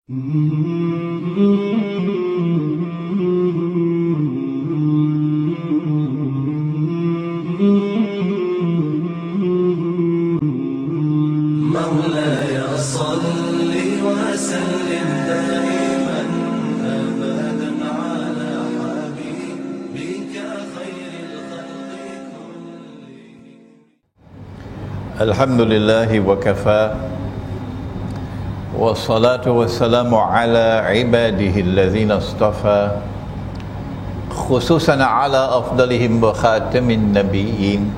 مولاي صل وسلم دائما أبدا على حبيبك خير الخلق كلهم. الحمد لله وكفى والصلاة والسلام على عباده الذين اصطفى خصوصا على أفضلهم وخاتم النبيين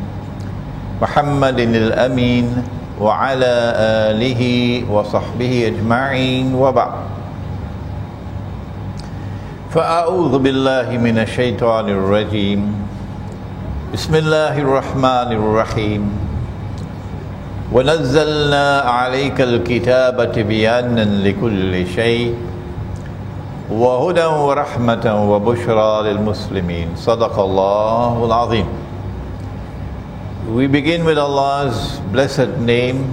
محمد الأمين وعلى آله وصحبه أجمعين وبعد فأعوذ بالله من الشيطان الرجيم بسم الله الرحمن الرحيم ونزلنا عليك الكتاب تبيانا لكل شيء وهدى ورحمة وبشرى للمسلمين صدق الله العظيم. We begin with Allah's blessed name.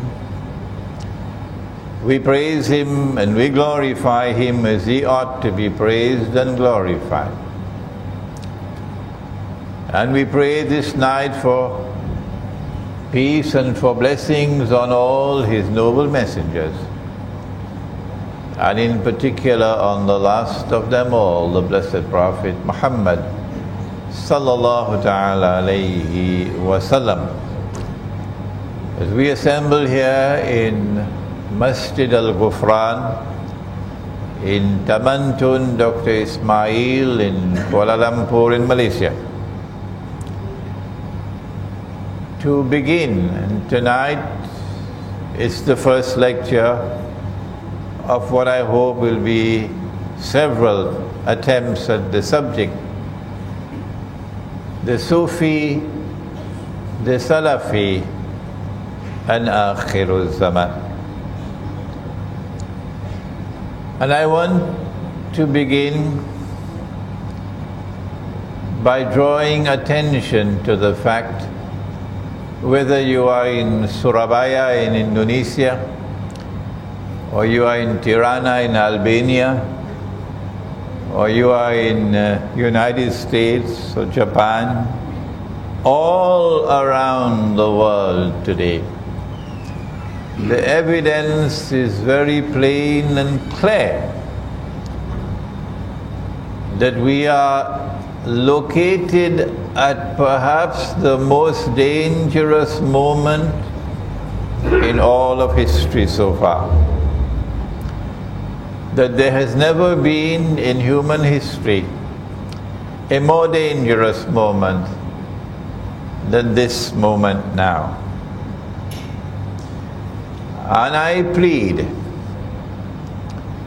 We praise Him and we glorify Him as He ought to be praised and glorified. And we pray this night for peace and for blessings on all His noble messengers, and in particular on the last of them all, the blessed Prophet Muhammad sallallahu ta'ala alayhi wasallam. As we assemble here in Masjid Al-Ghufran in Taman Tun Dr. Ismail in Kuala Lumpur in Malaysia, to begin, and tonight is the first lecture of what I hope will be several attempts at the subject: the Sufi, the Salafi, and Akhirul Zaman. And I want to begin by drawing attention to the fact, whether you are in Surabaya in Indonesia, or you are in Tirana in Albania, or you are in United States or Japan, all around the world today, the evidence is very plain and clear that we are located at perhaps the most dangerous moment in all of history so far. That there has never been in human history a more dangerous moment than this moment now. And I plead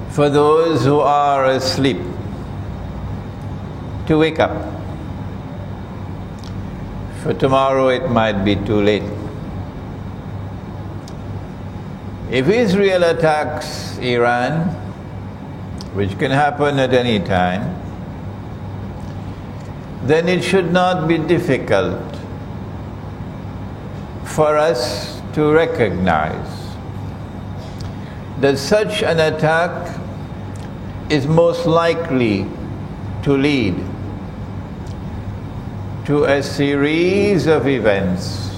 for those who are asleep to wake up. For tomorrow it might be too late. If Israel attacks Iran, which can happen at any time, then it should not be difficult for us to recognize that such an attack is most likely to lead to a series of events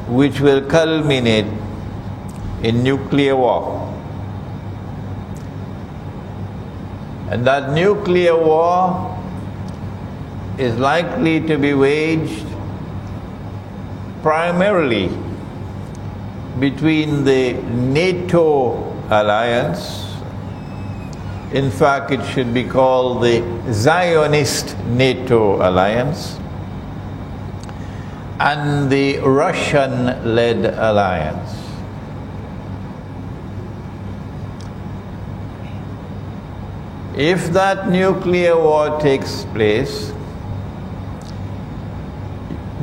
which will culminate in nuclear war. And that nuclear war is likely to be waged primarily between the NATO alliance. In fact, it should be called the Zionist NATO alliance, and the Russian-led alliance. If that nuclear war takes place,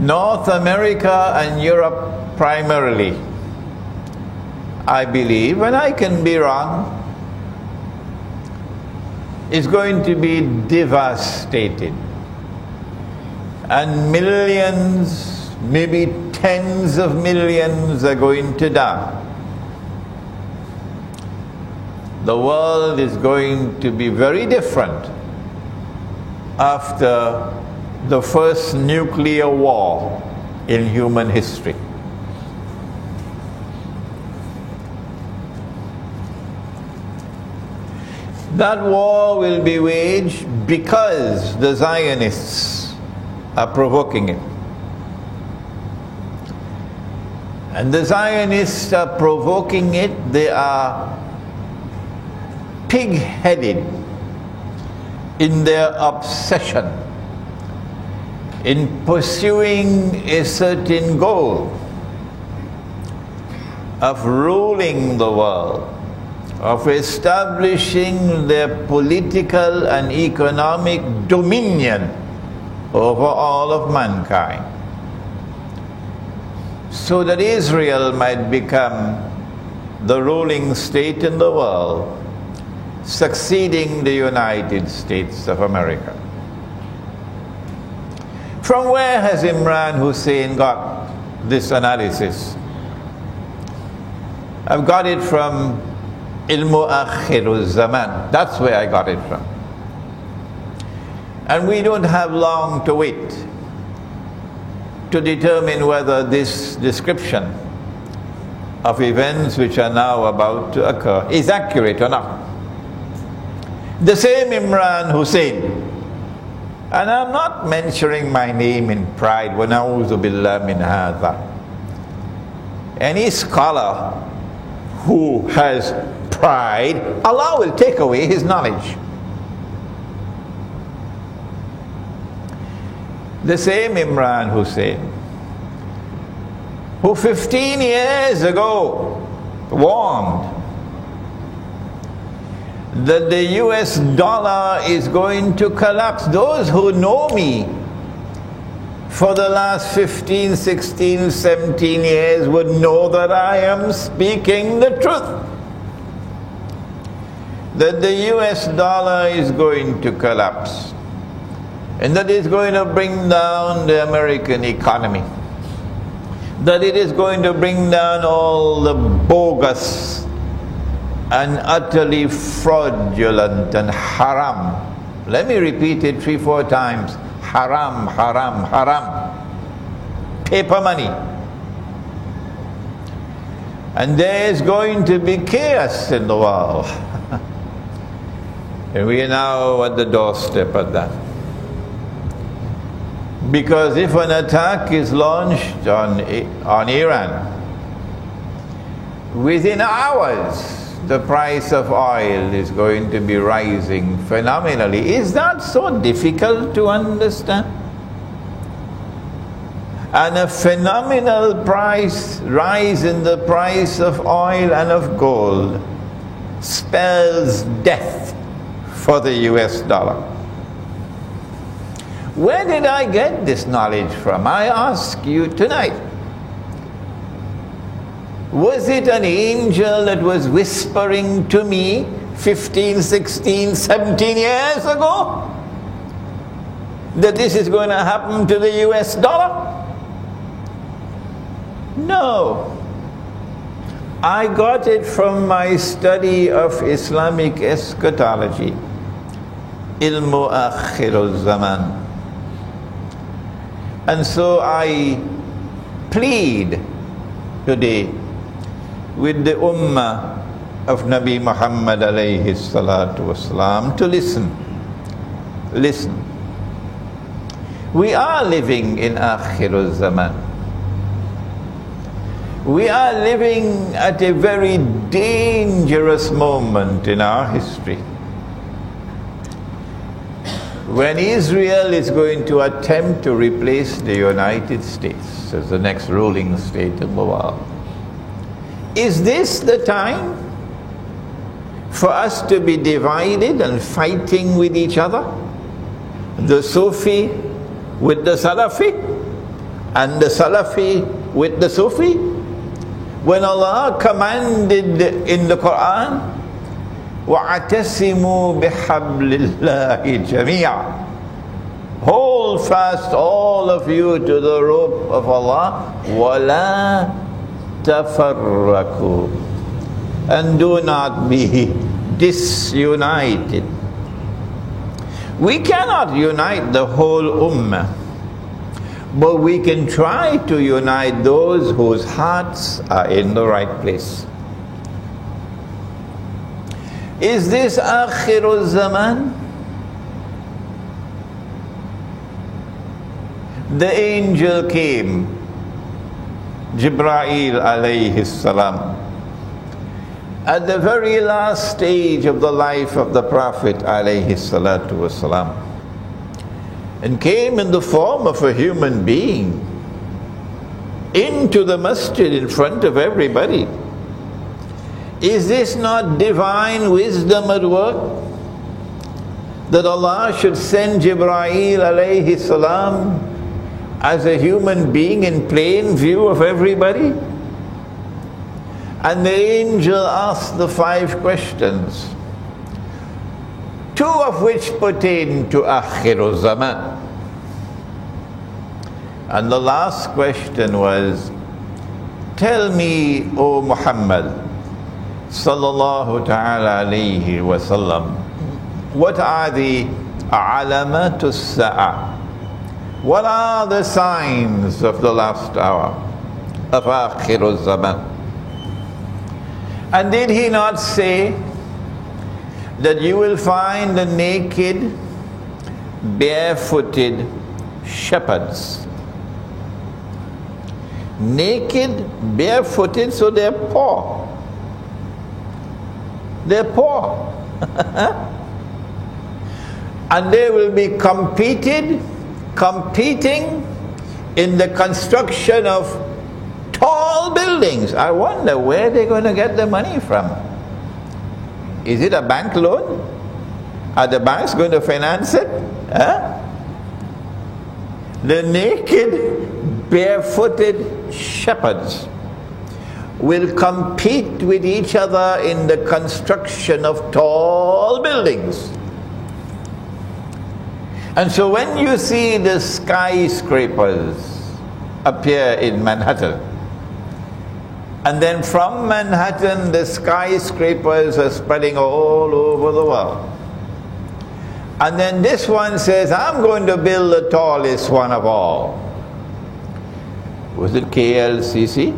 North America and Europe primarily, I believe, and I can be wrong, is going to be devastated. And millions, maybe tens of millions are going to die. the world is going to be very different after the first nuclear war in human history. That war will be waged because the Zionists are provoking it. And the Zionists are provoking it. They are pig-headed in their obsession in pursuing a certain goal of ruling the world, of establishing their political and economic dominion over all of mankind, so that Israel might become the ruling state in the world, succeeding the United States of America. From where has Imran Hussein got this analysis? I've got it from Ilmu Akhirul Zaman. That's where I got it from. And we don't have long to wait to determine whether this description of events which are now about to occur is accurate or not. The same Imran Hussein, and I'm not mentioning my name in pride, وَنَعُوذُ بِاللَّهِ مِنْ هَذَا. Any scholar who has pride, Allah will take away his knowledge. The same Imran Hussein, who 15 years ago warned that the US dollar is going to collapse. Those who know me for the last 15, 16, 17 years would know that I am speaking the truth. That the US dollar is going to collapse, and that it's going to bring down the American economy, that it is going to bring down all the bogus and utterly fraudulent and haram. Let me repeat it 3-4 times. Haram, haram, haram. Paper money. And there is going to be chaos in the world. And we are now at the doorstep of that. Because if an attack is launched on Iran, within hours the price of oil is going to be rising phenomenally. Is that so difficult to understand? And a phenomenal rise in the price of oil and of gold spells death for the US dollar. Where did I get this knowledge from? I ask you tonight. Was it an angel that was whispering to me 15, 16, 17 years ago that this is going to happen to the US dollar? No. I got it from my study of Islamic eschatology, Ilmu Akhirul Zaman. And so I plead today with the ummah of Nabi Muhammad alayhi salatu wasalam to listen. Listen. We are living in Akhirul Zaman. We are living at a very dangerous moment in our history, when Israel is going to attempt to replace the United States as the next ruling state in the world. Is this the time for us to be divided and fighting with each other? The Sufi with the Salafi, and the Salafi with the Sufi? When Allah commanded in the Quran, وَاعْتَصِمُوا بِحَبْلِ اللَّهِ جَمِيعًا, hold fast all of you to the rope of Allah, وَلَا تَفَرَّقُوا, and do not be disunited. We cannot unite the whole ummah, but we can try to unite those whose hearts are in the right place. Is this Akhirul Zaman? The angel came, Jibreel alayhi salam, at the very last stage of the life of the Prophet alayhi salatu wasalam, and came in the form of a human being into the masjid in front of everybody. Is this not divine wisdom at work? That Allah should send Jibreel alayhi salam as a human being in plain view of everybody? And the angel asked the 5 questions, 2 of which pertain to Akhirul Zaman. And the last question was, tell me, O Muhammad sallallahu ta'ala alayhi wa sallam, what are the alamatus sa'a? What are the signs of the last hour, of Akhirul Zaman? And did he not say that you will find the naked, barefooted shepherds? Naked, barefooted, so they're poor. They're poor. And they will be competing in the construction of tall buildings. I wonder where they're going to get the money from. Is it a bank loan? Are the banks going to finance it? Huh? The naked, barefooted shepherds will compete with each other in the construction of tall buildings. And so when you see the skyscrapers appear in Manhattan, and then from Manhattan the skyscrapers are spreading all over the world, and then this one says, I'm going to build the tallest one of all. Was it KLCC?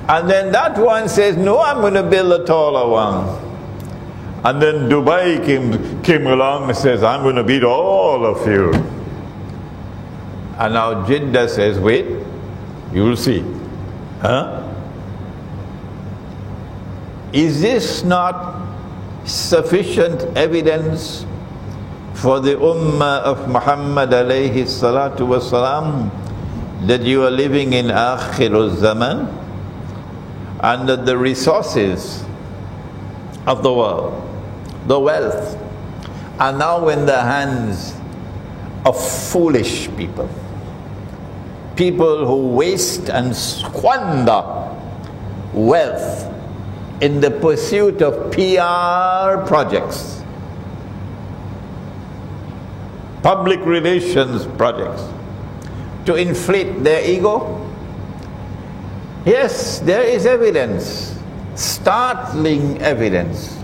And then that one says, no, I'm going to build a taller one. And then Dubai came along and says, I'm going to beat all of you. And now Jeddah says, wait, you'll see. Huh? Is this not sufficient evidence for the ummah of Muhammad alayhi salatu wasalam that you are living in Akhirul Zaman, and that the resources of the world, the wealth, are now in the hands of foolish people? People who waste and squander wealth in the pursuit of PR projects, public relations projects, to inflate their ego. Yes, there is evidence, startling evidence.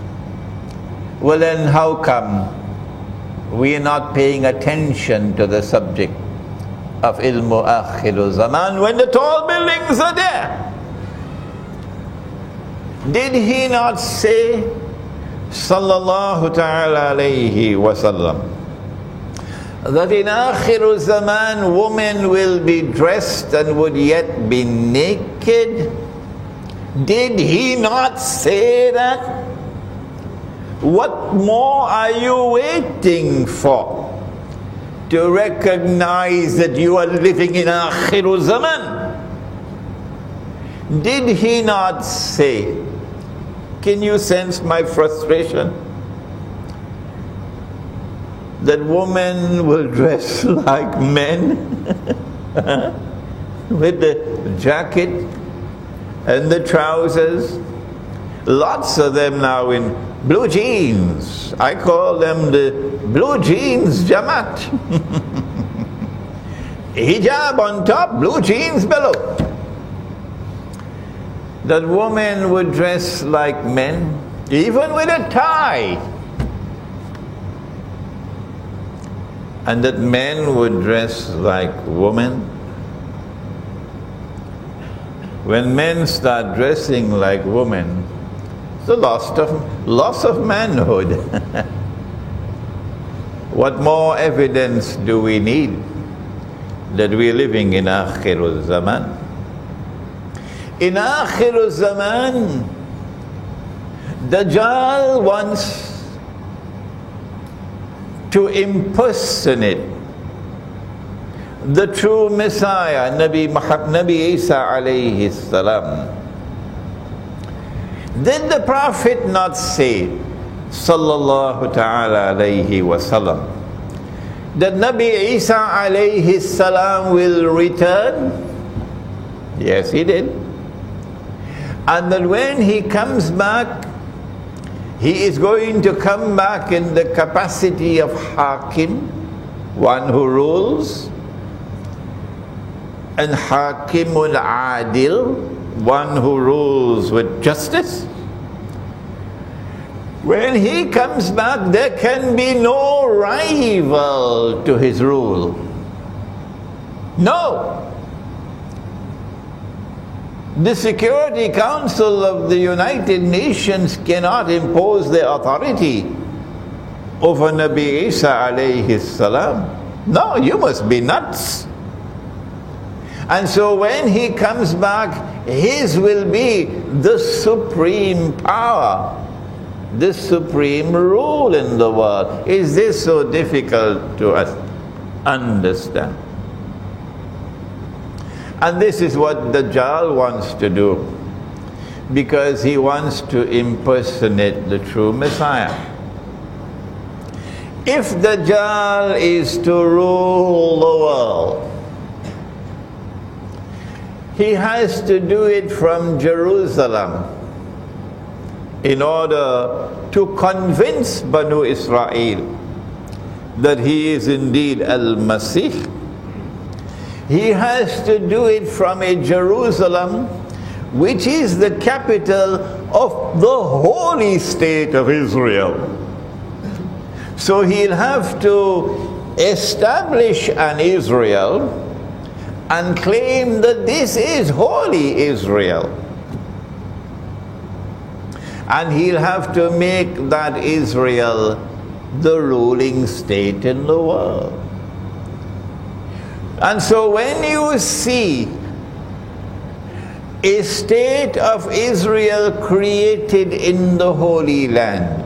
Well then, how come we are not paying attention to the subject of ilmu akhirul zaman when the tall buildings are there? Did he not say, sallallahu ta'ala alayhi wa sallam, that in Akhirul Zaman women will be dressed and would yet be naked? Did he not say that? What more are you waiting for to recognize that you are living in Akhirul Zaman? Did he not say, can you sense my frustration? That women will dress like men with the jacket and the trousers. Lots of them now in blue jeans. I call them the blue jeans Jamaat. Hijab on top, blue jeans below. that women would dress like men, even with a tie, and that men would dress like women. When men start dressing like women, it's a loss of manhood. What more evidence do we need that we're living in Akhirul Zaman? In Akhirul Zaman, Dajjal wants to impersonate the true Messiah, Nabi Isa alayhi salam. Did the Prophet not say, sallallahu ta'ala alayhi wa sallam, that Nabi Isa alayhi salam will return? Yes, he did. And that when he comes back, he is going to come back in the capacity of Hakim, one who rules, and Hakimul Adil, one who rules with justice. When he comes back, there can be no rival to his rule. No. The Security Council of the United Nations cannot impose their authority over Nabi Isa alayhi salam. No, you must be nuts. And so when he comes back, his will be the supreme power, the supreme rule in the world. Is this so difficult to us understand? And this is what Dajjal wants to do, because he wants to impersonate the true Messiah. If Dajjal is to rule the world, he has to do it from Jerusalem in order to convince Banu Israel that he is indeed Al-Masih. He has to do it from a Jerusalem which is the capital of the holy state of Israel. So he'll have to establish an Israel and claim that this is holy Israel. And he'll have to make that Israel the ruling state in the world. And so when you see a state of Israel created in the Holy Land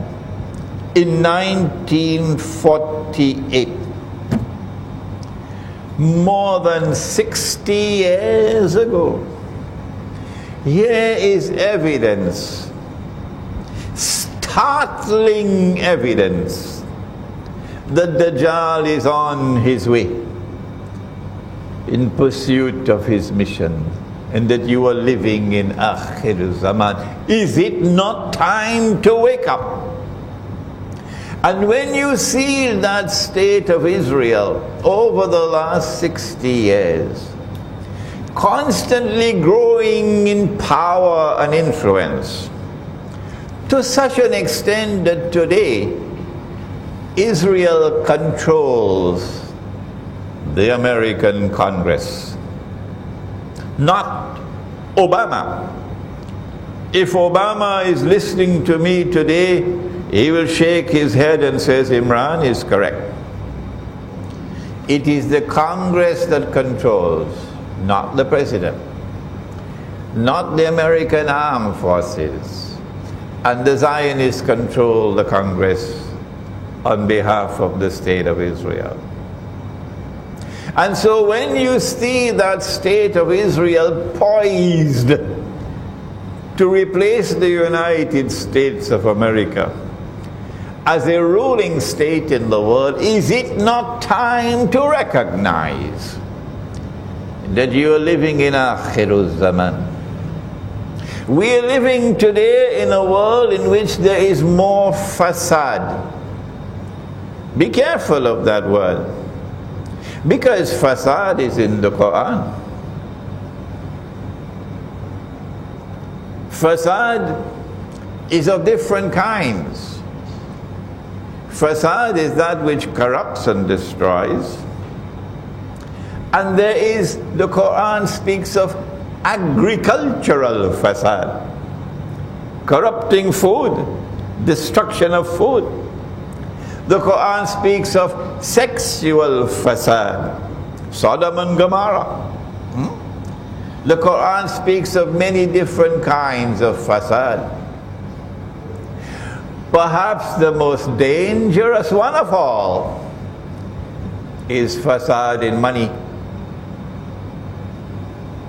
in 1948, more than 60 years ago, here is evidence, startling evidence, that Dajjal is on his way in pursuit of his mission, and that you are living in Akhir Zaman. Is it not time to wake up? And when you see that state of Israel over the last 60 years, constantly growing in power and influence, to such an extent that today Israel controls the American Congress, not Obama. If Obama is listening to me today, he will shake his head and says Imran is correct. It is the Congress that controls, not the president, not the American armed forces. And the Zionists control the Congress on behalf of the state of Israel. And so when you see that state of Israel poised to replace the United States of America as a ruling state in the world, is it not time to recognize that you are living in Akhirul Zaman? We are living today in a world in which there is more fasad. Be careful of that word, because fasad is in the Quran. Fasad is of different kinds. Fasad is that which corrupts and destroys. And there is, the Quran speaks of agricultural fasad, corrupting food, destruction of food. The Quran speaks of sexual fasad, Sodom and Gomorrah. The Quran speaks of many different kinds of fasad. Perhaps the most dangerous one of all is fasad in money.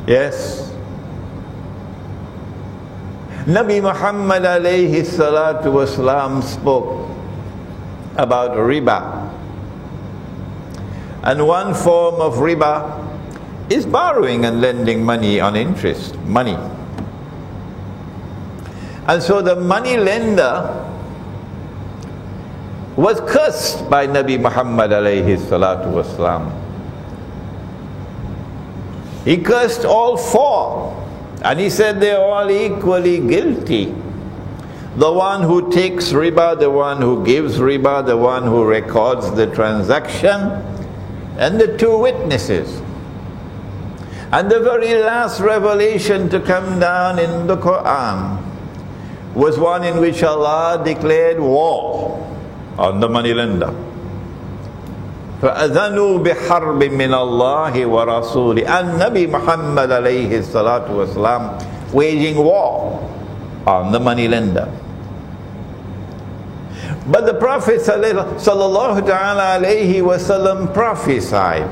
Yes. Nabi Muhammad alayhi salatu wasalam spoke about riba. And one form of riba is borrowing and lending money on interest, money. And so the money lender was cursed by Nabi Muhammad alayhi salatu wasalam. He cursed all four, and he said they're all equally guilty. The one who takes riba, the one who gives riba, the one who records the transaction, and the two witnesses. And the very last revelation to come down in the Quran was one in which Allah declared war on the moneylender. فَأَذَنُوا بِحَرْبٍ مِّنَ اللَّهِ وَرَسُولِهِ. And Nabi Muhammad alayhi salatu wasalam waging war on the moneylender. But the Prophet sallallahu ta'ala alayhi wasallam prophesied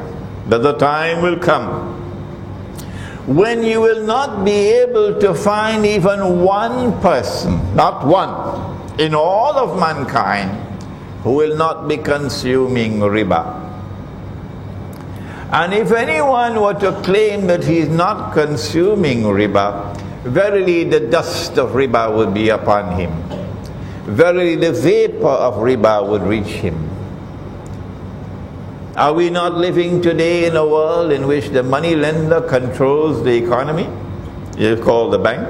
that the time will come when you will not be able to find even one person, not one, in all of mankind, who will not be consuming riba. And if anyone were to claim that he is not consuming riba, verily the dust of riba would be upon him. Verily the vapor of riba would reach him. Are we not living today in a world in which the money lender controls the economy? It's called the bank.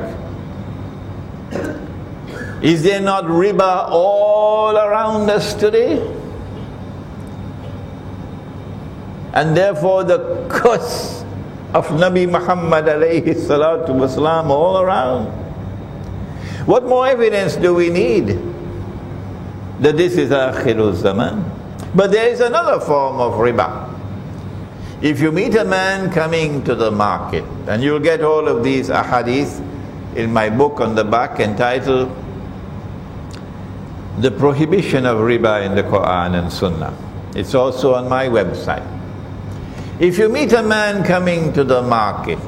Is there not riba all around us today? And therefore the curse of Nabi Muhammad alayhi salatu wasalam all around. What more evidence do we need that this is Akhirul Zaman? But there is another form of riba. If you meet a man coming to the market, and you'll get all of these ahadith in my book on the back entitled The Prohibition of Riba in the Quran and Sunnah. It's also on my website. If you meet a man coming to the market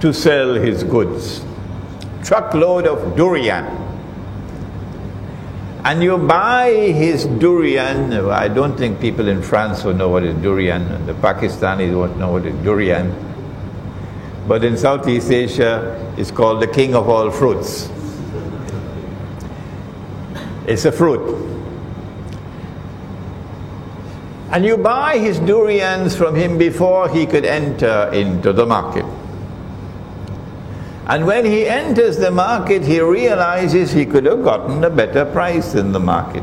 to sell his goods, truckload of durian, and you buy his durian, I don't think people in France will know what is durian, and the Pakistanis won't know what is durian, but in Southeast Asia it's called the king of all fruits. It's a fruit. And you buy his durians from him before he could enter into the market. And when he enters the market, he realizes he could have gotten a better price in the market.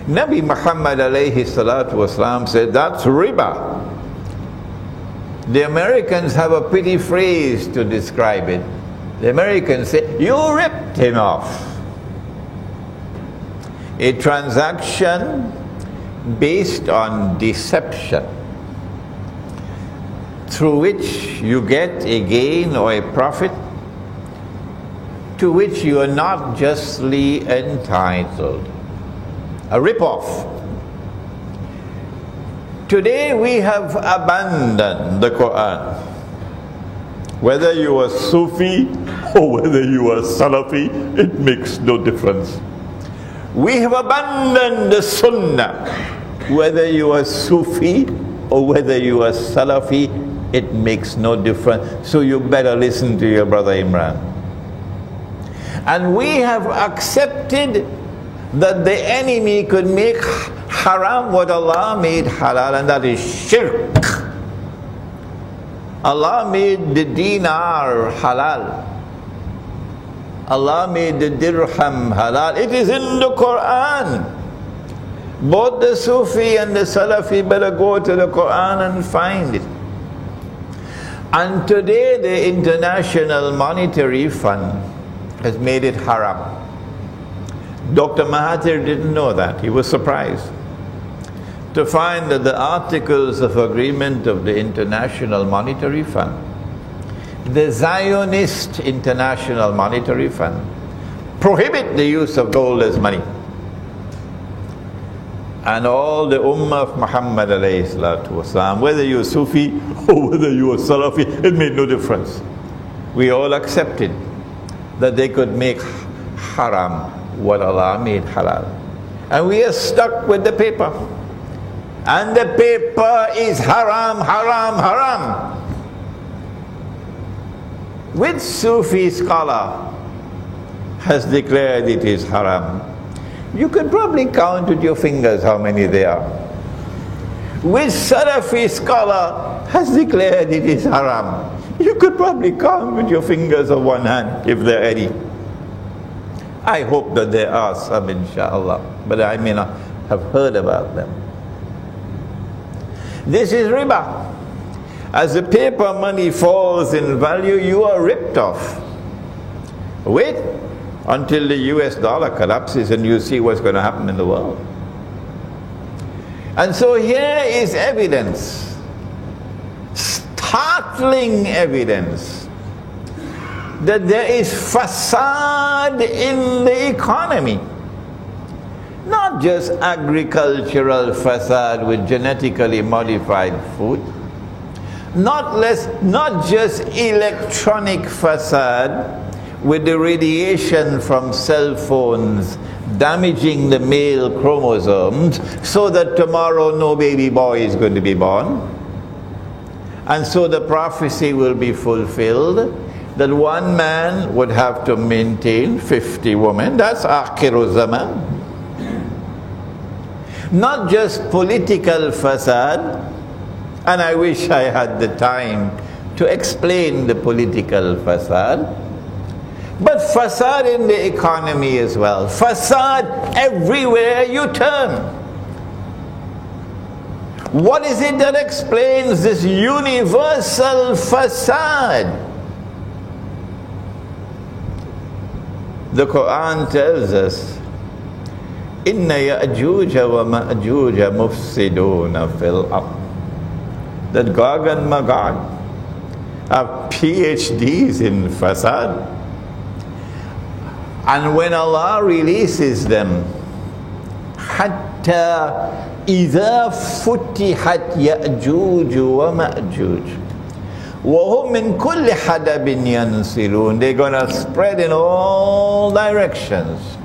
Nabi Muhammad alayhi salatu wasalam said, that's riba. The Americans have a pretty phrase to describe it. The Americans say, you ripped him off. A transaction based on deception, through which you get a gain or a profit to which you are not justly entitled. A rip-off. Today we have abandoned the Quran. Whether you are Sufi or whether you are Salafi, it makes no difference. We have abandoned the Sunnah. Whether you are Sufi or whether you are Salafi, it makes no difference. So you better listen to your brother Imran. And we have accepted that the enemy could make haram what Allah made halal, and that is shirk. Allah made the dinar halal. Allah made the dirham halal. It is in the Quran. Both the Sufi and the Salafi better go to the Quran and find it. And today the International Monetary Fund has made it haram. Dr. Mahathir didn't know that. He was surprised to find that the Articles of Agreement of the International Monetary Fund, the Zionist International Monetary Fund, prohibit the use of gold as money. And all the Ummah of Muhammad alayhi salatu wasalam, whether you are Sufi or whether you are Salafi, it made no difference. We all accepted that they could make haram what Allah made halal. And we are stuck with the paper. And the paper is haram, haram, haram. Which Sufi scholar has declared it is haram? You can probably count with your fingers how many there are. Which Salafi scholar has declared it is haram? You could probably count with your fingers of one hand if there are any. I hope that there are some, inshallah, but I may not have heard about them. This is riba. As the paper money falls in value, you are ripped off. Wait until the US dollar collapses and you see what's going to happen in the world. And so here is evidence, startling evidence, that there is fasad in the economy. Not just agricultural fasad with genetically modified food, not just electronic fasad with the radiation from cell phones damaging the male chromosomes so that tomorrow no baby boy is going to be born. And so the prophecy will be fulfilled that one man would have to maintain 50 women. That's Akhiru Zaman. Not just political fasad, and I wish I had the time to explain the political fasad, but fasad in the economy as well. Fasad everywhere you turn. What is it that explains this universal fasad? The Quran tells us, Inna Ya'juja wa Ma'juja mufsiduna fil ard. That Gog and Magog have PhDs in fasad. And when Allah releases them, حَتَّى إِذَا فُتِحَتْ يَأْجُوجُ وَمَأْجُوجُ وَهُمْ مِنْ كُلِّ حَدَبٍ يَنْسِلُونَ. They're going to spread in all directions.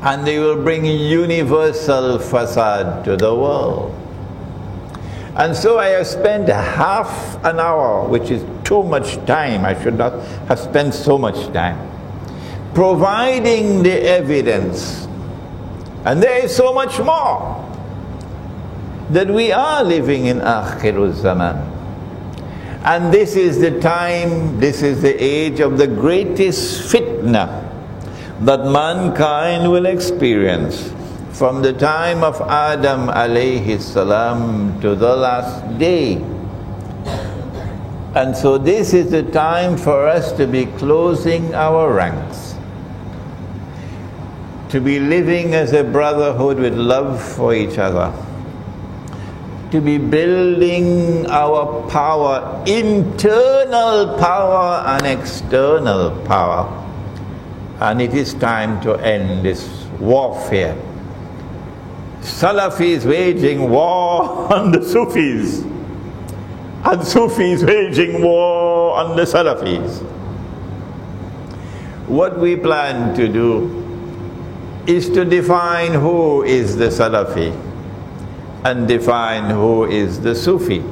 And they will bring universal fasad to the world. And so I have spent half an hour, which is too much time. I should not have spent so much time, providing the evidence. And there is so much more, that we are living in Akhirul Zaman. And this is the time, this is the age of the greatest fitna that mankind will experience from the time of Adam alayhi salam to the last day. And so this is the time for us to be closing our ranks, to be living as a brotherhood with love for each other, to be building our power, internal power and external power. And it is time to end this warfare. Salafis waging war on the Sufis, and Sufis waging war on the Salafis. What we plan to do is to define who is the Salafi and define who is the Sufi,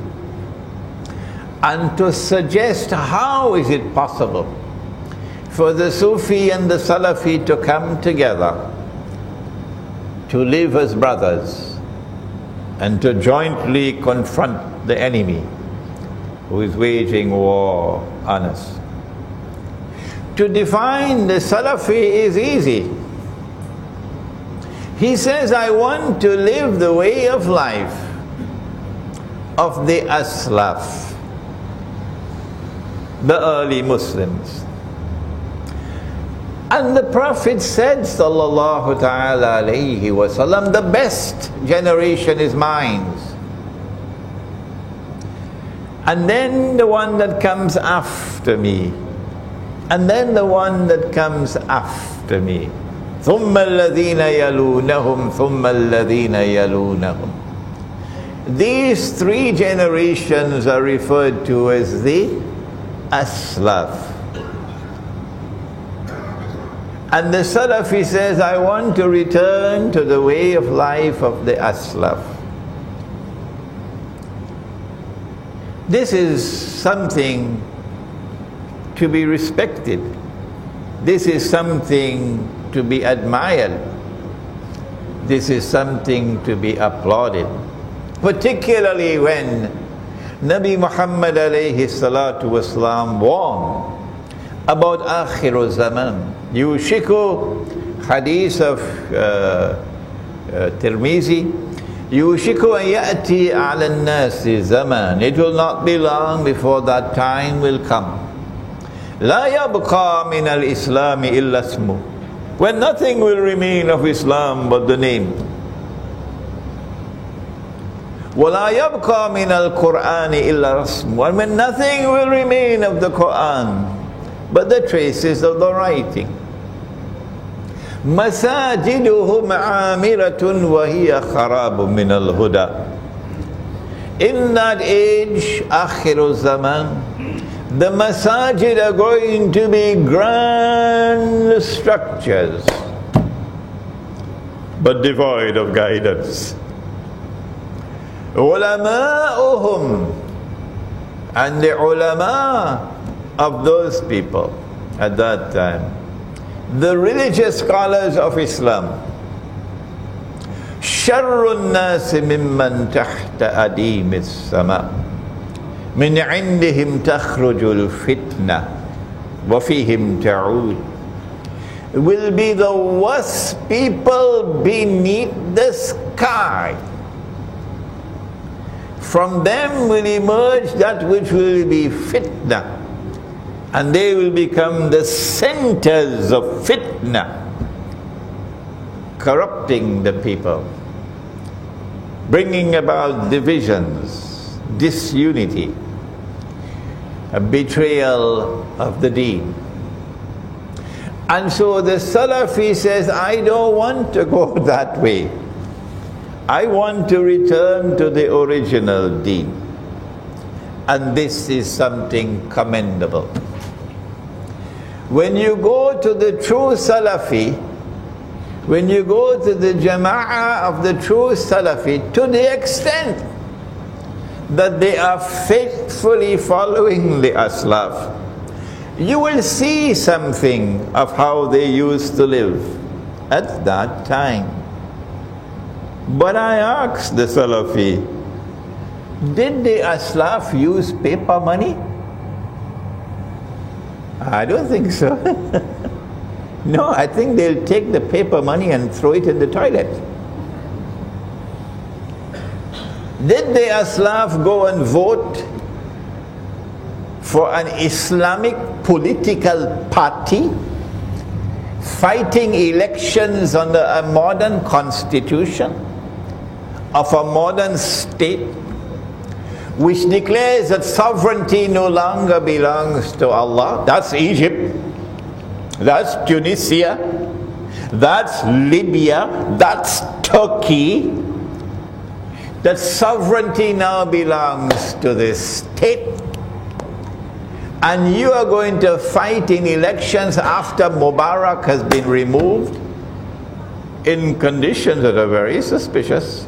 and to suggest how is it possible for the Sufi and the Salafi to come together, to live as brothers, and to jointly confront the enemy who is waging war on us. to define the Salafi is easy. He says, I want to live the way of life of the Aslaf, the early Muslims. And the Prophet said, sallallahu ta'ala alayhi wasallam, the best generation is mine. And then the one that comes after me. And then the one that comes after me. ثُمَّ الَّذِينَ يَلُونَهُمْ ثُمَّ الَّذِينَ يَلُونَهُمْ. These three generations are referred to as the Aslaf. And the Salafi says, I want to return to the way of life of the Aslaf. This is something to be respected. This is something to be admired. This is something to be applauded. Particularly when Nabi Muhammad alayhi salatu wasalam warned about Akhiru Zaman. Yushiku, hadith of Tirmizi, Yushiku an ya'ti ala an-nasi zaman. It will not be long before that time will come. La yabqa min al-Islam illa ismu. When nothing will remain of Islam but the name. وَلَا يَبْقَى مِنَ الْقُرْآنِ إِلَّا رَسْمٌ. And when nothing will remain of the Quran but the traces of the writing. مَسَاجِدُهُمْ عَامِرَةٌ وَهِيَ خَرَابٌ مِنَ الْهُدَى. In that age, Akhiru Zaman, the masajid are going to be grand structures, but devoid of guidance. Ulama'uhum, and the ulama of those people at that time, the religious scholars of Islam, sharrun nasi mimman tahta adim as-sama, min indihim takhrujul fitna wa fihim ta'ud, will be the worst people beneath the sky. From them will emerge that which will be fitna, and they will become the centers of fitna, corrupting the people, bringing about divisions, disunity, a betrayal of the deen. And so the Salafi says, I don't want to go that way. I want to return to the original deen. And this is something commendable. When you go to the true Salafi, when you go to the Jama'ah of the true Salafi, to the extent that they are faithfully following the Aslaf, you will see something of how they used to live at that time. But I asked the Salafi, did the Aslaf use paper money? I don't think so. No, I think they'll take the paper money and throw it in the toilet. Did the Aslaf go and vote for an Islamic political party, fighting elections under a modern constitution of a modern state, which declares that sovereignty no longer belongs to Allah? That's Egypt, that's Tunisia, that's Libya, that's Turkey. That sovereignty now belongs to the state. And you are going to fight in elections after Mubarak has been removed in conditions that are very suspicious.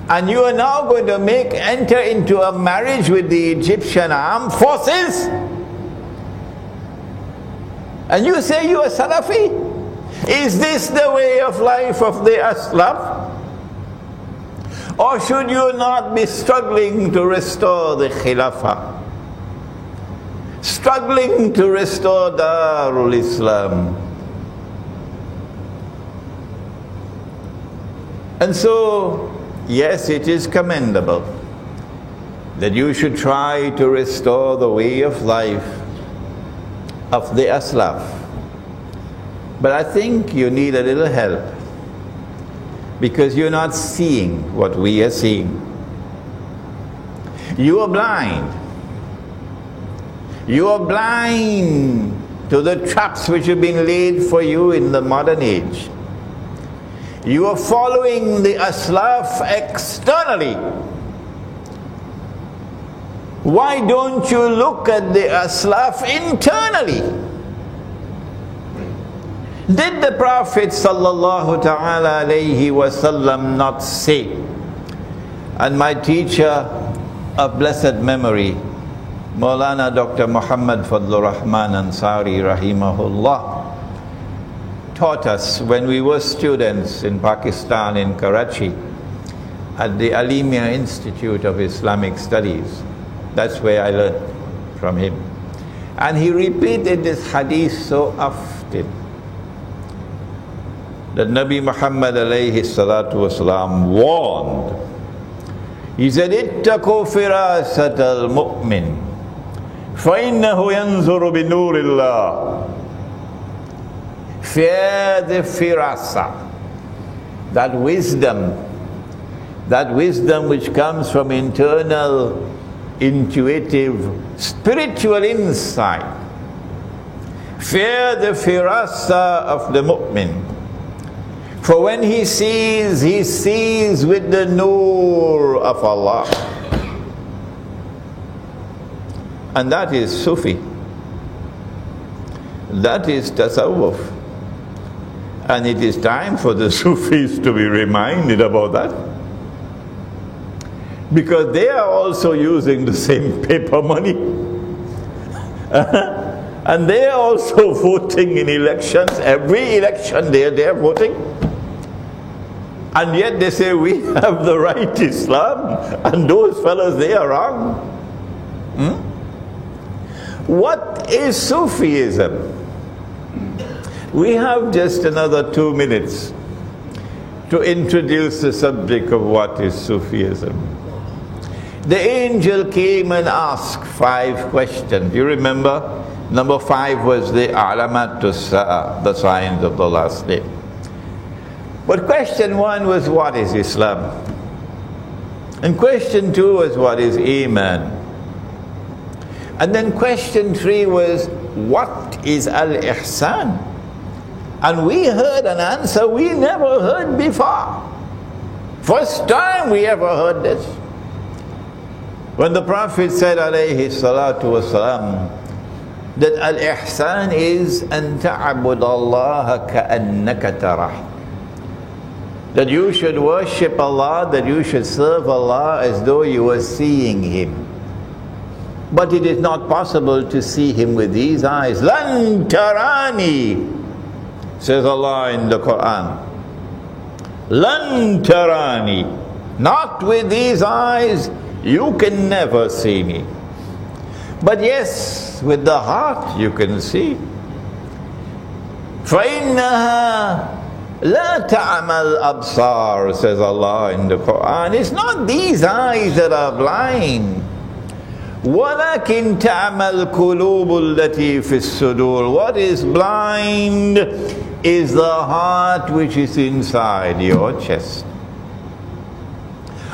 And you are now going to enter into a marriage with the Egyptian armed forces? And you say you are Salafi? Is this the way of life of the Aslaf? Or should you not be struggling to restore the Khilafah? struggling to restore Darul Islam. And so, yes, it is commendable that you should try to restore the way of life of the Aslaf. But I think you need a little help, because you're not seeing what we are seeing. You are blind. You are blind to the traps which have been laid for you in the modern age. You are following the Aslaf externally. Why don't you look at the Aslaf internally? Did the Prophet sallallahu ta'ala alayhi wasallam not say, and my teacher of blessed memory, Maulana Dr. Muhammad Fadlur Rahman Ansari rahimahullah, taught us when we were students in Pakistan, in Karachi, at the Alimia Institute of Islamic Studies. That's where I learned from him. And he repeated this hadith so often, that Nabi Muhammad alayhi salatu wasalam warned. He said, "Ittaqu firasat al-mu'min, فَإِنَّهُ يَنْظُرُ بِنُورِ اللَّهِ." Fear the firasa, that wisdom which comes from internal, intuitive, spiritual insight. Fear the firasa of the mu'min. For when he sees with the nur of Allah. And that is Sufi. That is Tasawwuf. And it is time for the Sufis to be reminded about that. Because they are also using the same paper money. And they are also voting in elections. Every election they are voting. And yet they say we have the right Islam, and those fellows, they are wrong. What is Sufism? We have just another 2 minutes to introduce the subject of what is Sufism. The angel came and asked 5 questions. You remember? Number 5 was the Alamatus Sa'a, the signs of the last day. But question 1 was, what is Islam? And question 2 was, what is Iman? And then question 3 was, what is Al-Ihsan? And we heard an answer we never heard before. First time we ever heard this. When the Prophet said, alayhi salatu wasalam, that Al-Ihsan is an ta'abud Allah ka'annaka tarah. That you should worship Allah, that you should serve Allah as though you were seeing Him. But it is not possible to see Him with these eyes. Lan tarani, says Allah in the Quran. Lan tarani, not with these eyes, you can never see me. But yes, with the heart you can see. فَإِنَّهَا لَا تَعْمَى الْأَبْصَارِ, says Allah in the Quran. It's not these eyes that are blind. وَلَكِنْ تَعْمَى الْقُلُوبُ الَّتِي فِي الصُّدُورِ. What is blind is the heart which is inside your chest.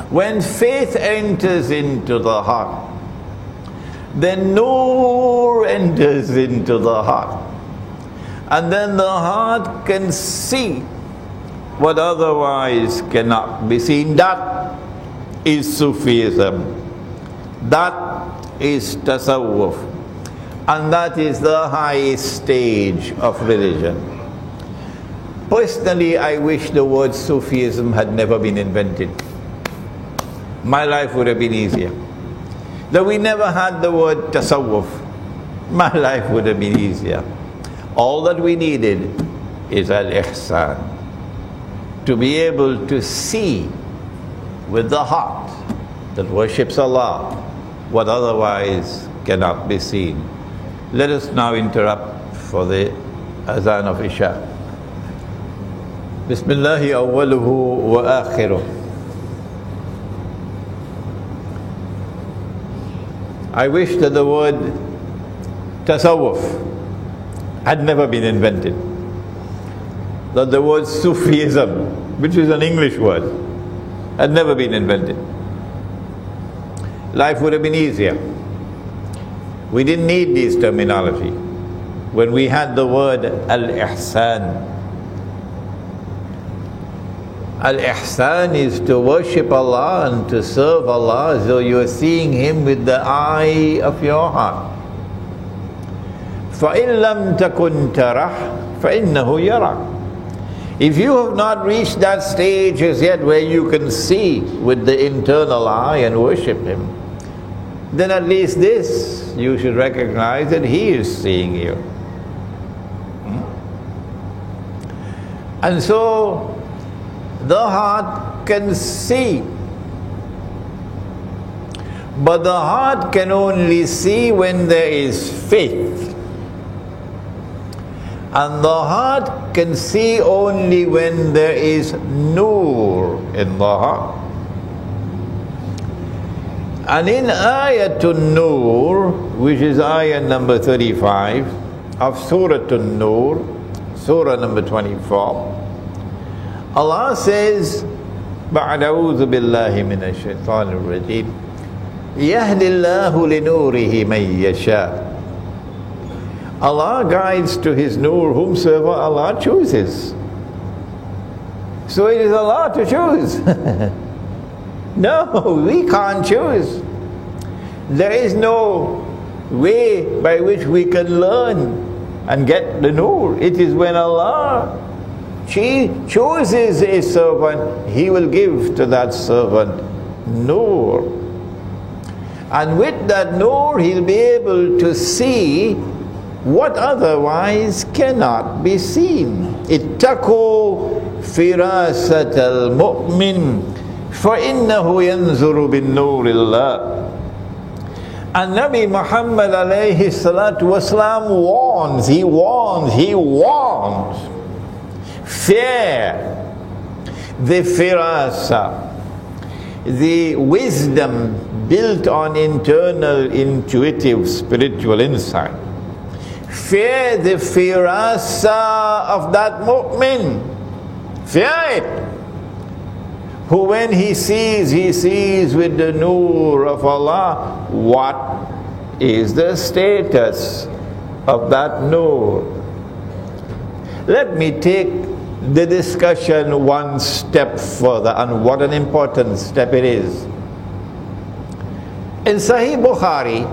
When faith enters into the heart, then nur enters into the heart. And then the heart can see what otherwise cannot be seen. That is Sufism. That is Tasawwuf. And that is the highest stage of religion. Personally, I wish the word Sufism had never been invented. My life would have been easier. That we never had the word Tasawwuf, my life would have been easier. All that we needed is Al-Ihsan. To be able to see with the heart that worships Allah what otherwise cannot be seen. Let us now interrupt for the Azan of Isha. Bismillahi awwaluhu wa akhiruh. I wish that the word tasawwuf had never been invented. That the word Sufism, which is an English word, had never been invented. Life would have been easier. We didn't need this terminology when we had the word Al-Ihsan. Al-Ihsan is to worship Allah and to serve Allah as though you are seeing Him with the eye of your heart. فَإِن لَمْ تَكُنْ تَرَهُ فَإِنَّهُ يَرَاكَ. If you have not reached that stage as yet where you can see with the internal eye and worship Him, then at least this you should recognize that He is seeing you. And so the heart can see, but the heart can only see when there is faith. And the heart can see only when there is nur in the heart. And in Ayatun Nur, which is ayah number 35 of Surah An-Nur, Surah number 24, Allah says, بَعْدَ أَعُوذُ بِاللَّهِ مِنَ الشَّيْطَانِ الرَّجِيمِ يَهْدِ اللَّهُ لِنُورِهِ مَن يَشَاءُ. Allah guides to His nur whomsoever Allah chooses. So it is Allah to choose. No, we can't choose. There is no way by which we can learn and get the nur. It is when Allah chooses a servant, He will give to that servant nur. And with that nur, he'll be able to see what otherwise cannot be seen. اتقوا فراسة المؤمن فإنه ينظر بالنور الله. And Nabi Muhammad alayhi salatu wasalam warns, he warns. Fear the firasa, the wisdom built on internal intuitive spiritual insight. Fear the firasa of that mu'min. Fear it. Who when he sees with the nur of Allah, what is the status of that nur? Let me take the discussion one step further, and what an important step it is. In Sahih Bukhari,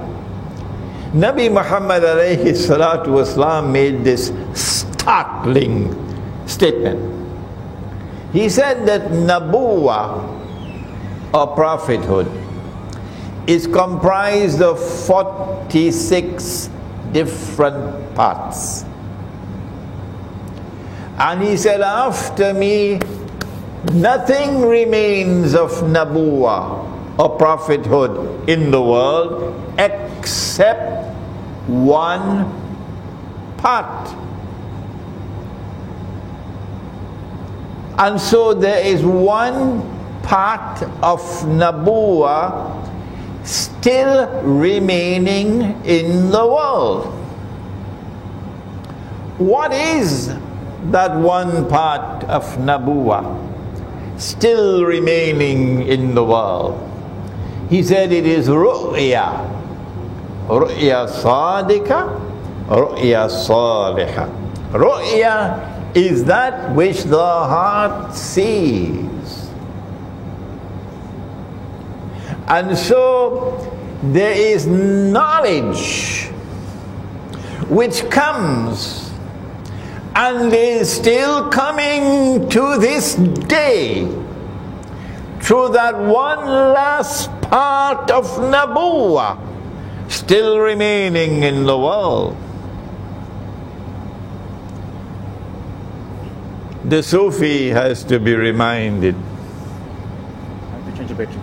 Nabi Muhammad alayhi salatu wasalam made this startling statement. He said that Nabuwa, or prophethood, is comprised of 46 different parts. And he said, after me, nothing remains of Nabuwa, or prophethood in the world, except one part. And so there is one part of Nabuwa still remaining in the world. What is that one part of Nabuwa still remaining in the world? He said it is ru'ya. Ru'ya sadika, ru'ya saliha. Ru'ya is that which the heart sees. And so there is knowledge which comes and is still coming to this day through that one last part of Nabuwa still remaining in the world. The Sufi has to be reminded. I have to change the battery.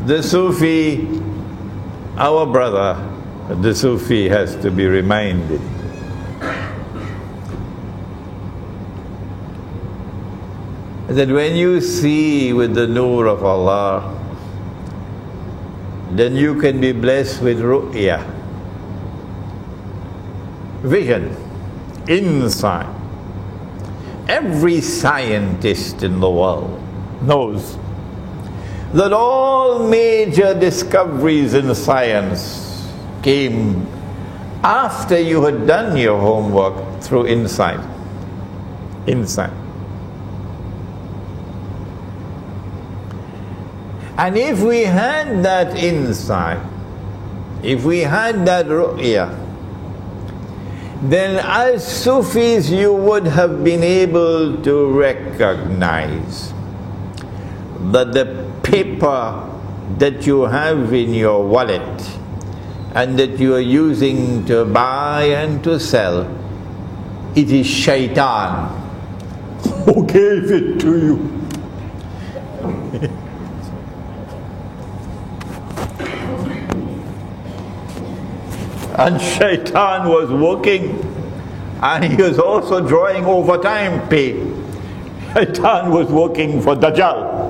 The Sufi, our brother, the Sufi has to be reminded that when you see with the nur of Allah, then you can be blessed with ru'ya, vision, insight. Every scientist in the world knows that all major discoveries in science came after you had done your homework through insight. Insight. And if we had that insight, if we had that ru'ya, then as Sufis you would have been able to recognize that the paper that you have in your wallet and that you are using to buy and to sell, it is shaitan who gave it to you. And shaitan was working, and he was also drawing overtime pay. Shaitan was working for Dajjal.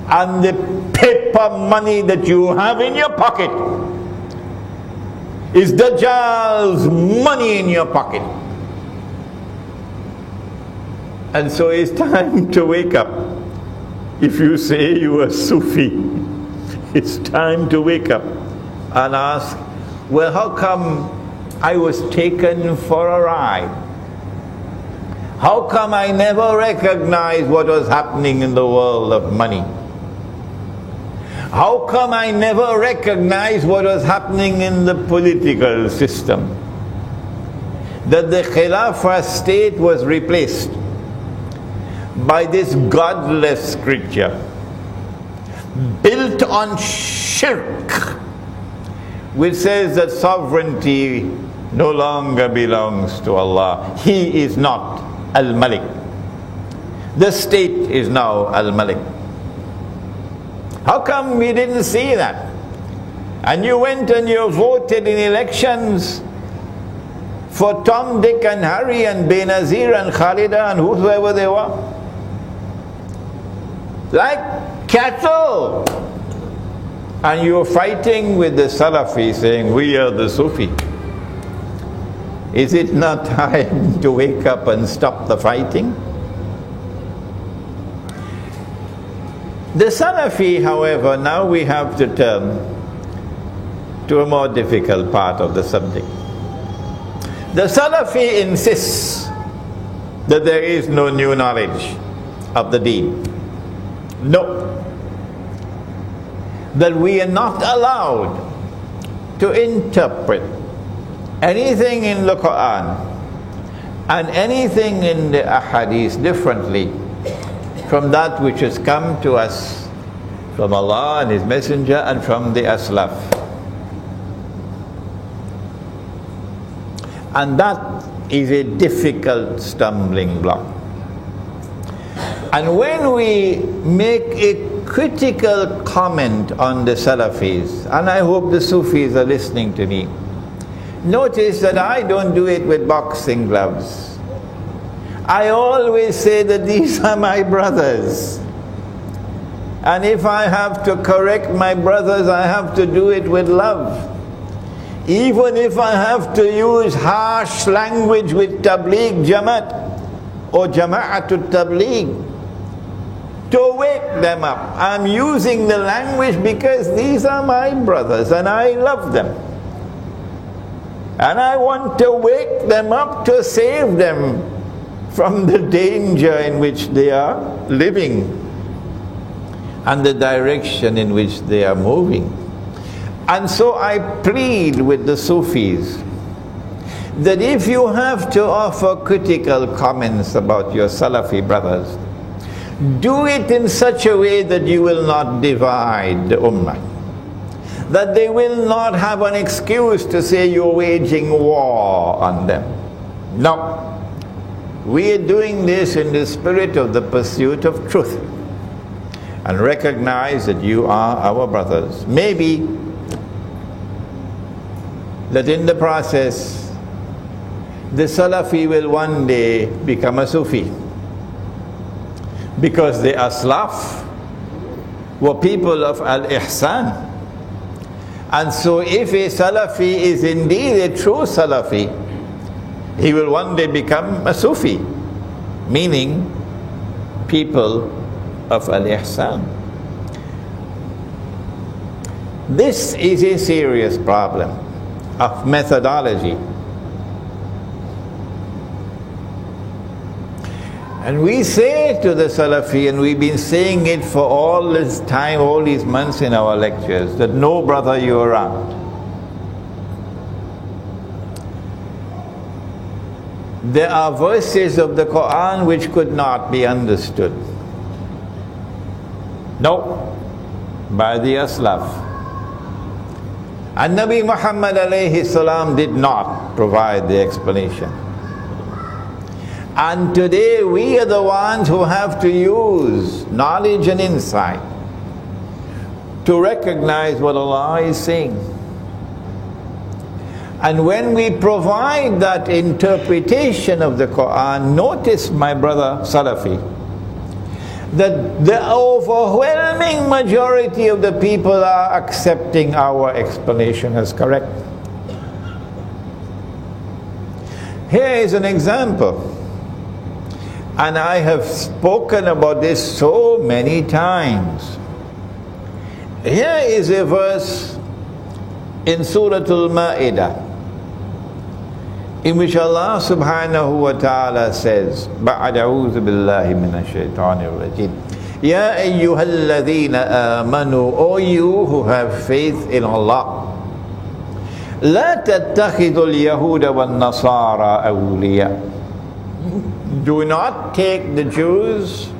And the paper money that you have in your pocket is Dajjal's money in your pocket. And so it's time to wake up. If you say you are Sufi, it's time to wake up and ask, well, how come I was taken for a ride? How come I never recognized what was happening in the world of money? How come I never recognized what was happening in the political system? That the Khilafah state was replaced by this godless creature built on shirk, which says that sovereignty no longer belongs to Allah. He is not Al-Malik. The state is now Al-Malik. How come we didn't see that? And you went and you voted in elections for Tom, Dick and Harry and Benazir and Khalida and whoever they were, like cattle. And you're fighting with the Salafi saying, we are the Sufi. Is it not time to wake up and stop the fighting? The Salafi, however, now we have to turn to a more difficult part of the subject. The Salafi insists that there is no new knowledge of the Deen. No. That we are not allowed to interpret anything in the Quran and anything in the Ahadith differently from that which has come to us from Allah and His Messenger and from the Aslaf. And that is a difficult stumbling block. And when we make a critical comment on the Salafis, and I hope the Sufis are listening to me, notice that I don't do it with boxing gloves. I always say that these are my brothers. And if I have to correct my brothers, I have to do it with love. Even if I have to use harsh language with Tabligh Jamaat or Jama'atul Tabligh to wake them up, I'm using the language because these are my brothers and I love them. And I want to wake them up to save them from the danger in which they are living and the direction in which they are moving. And so I plead with the Sufis that if you have to offer critical comments about your Salafi brothers, do it in such a way that you will not divide the Ummah, that they will not have an excuse to say you're waging war on them. No. We are doing this in the spirit of the pursuit of truth. and recognize that you are our brothers. Maybe that in the process, the Salafi will one day become a Sufi, because the Aslaf were people of Al-Ihsan. And so if a Salafi is indeed a true Salafi, he will one day become a Sufi, meaning people of Al-Ihsan. This is a serious problem of methodology. And we say to the Salafi, and we've been saying it for all this time, all these months in our lectures, that no brother, you're around. There are verses of the Quran which could not be understood. No, by the Aslaf. And Nabi Muhammad alayhi salam did not provide the explanation. And today we are the ones who have to use knowledge and insight to recognize what Allah is saying. And when we provide that interpretation of the Quran, notice, my brother Salafi, that the overwhelming majority of the people are accepting our explanation as correct. Here is an example. And I have spoken about this so many times. Here is a verse in Surah Al-Ma'idah, in which Allah subhanahu wa ta'ala says, بَعْدَ أَعُوذُ بِاللَّهِ مِنَ الشَّيْطَانِ الرَّجِيمِ يَا أَيُّهَا الَّذِينَ آمَنُوا, O you who have faith in Allah, لَا تَتَّخِذُوا الْيَهُودَ وَالنَّصَارَى أَوْلِيَاءَ. Do not take the Jews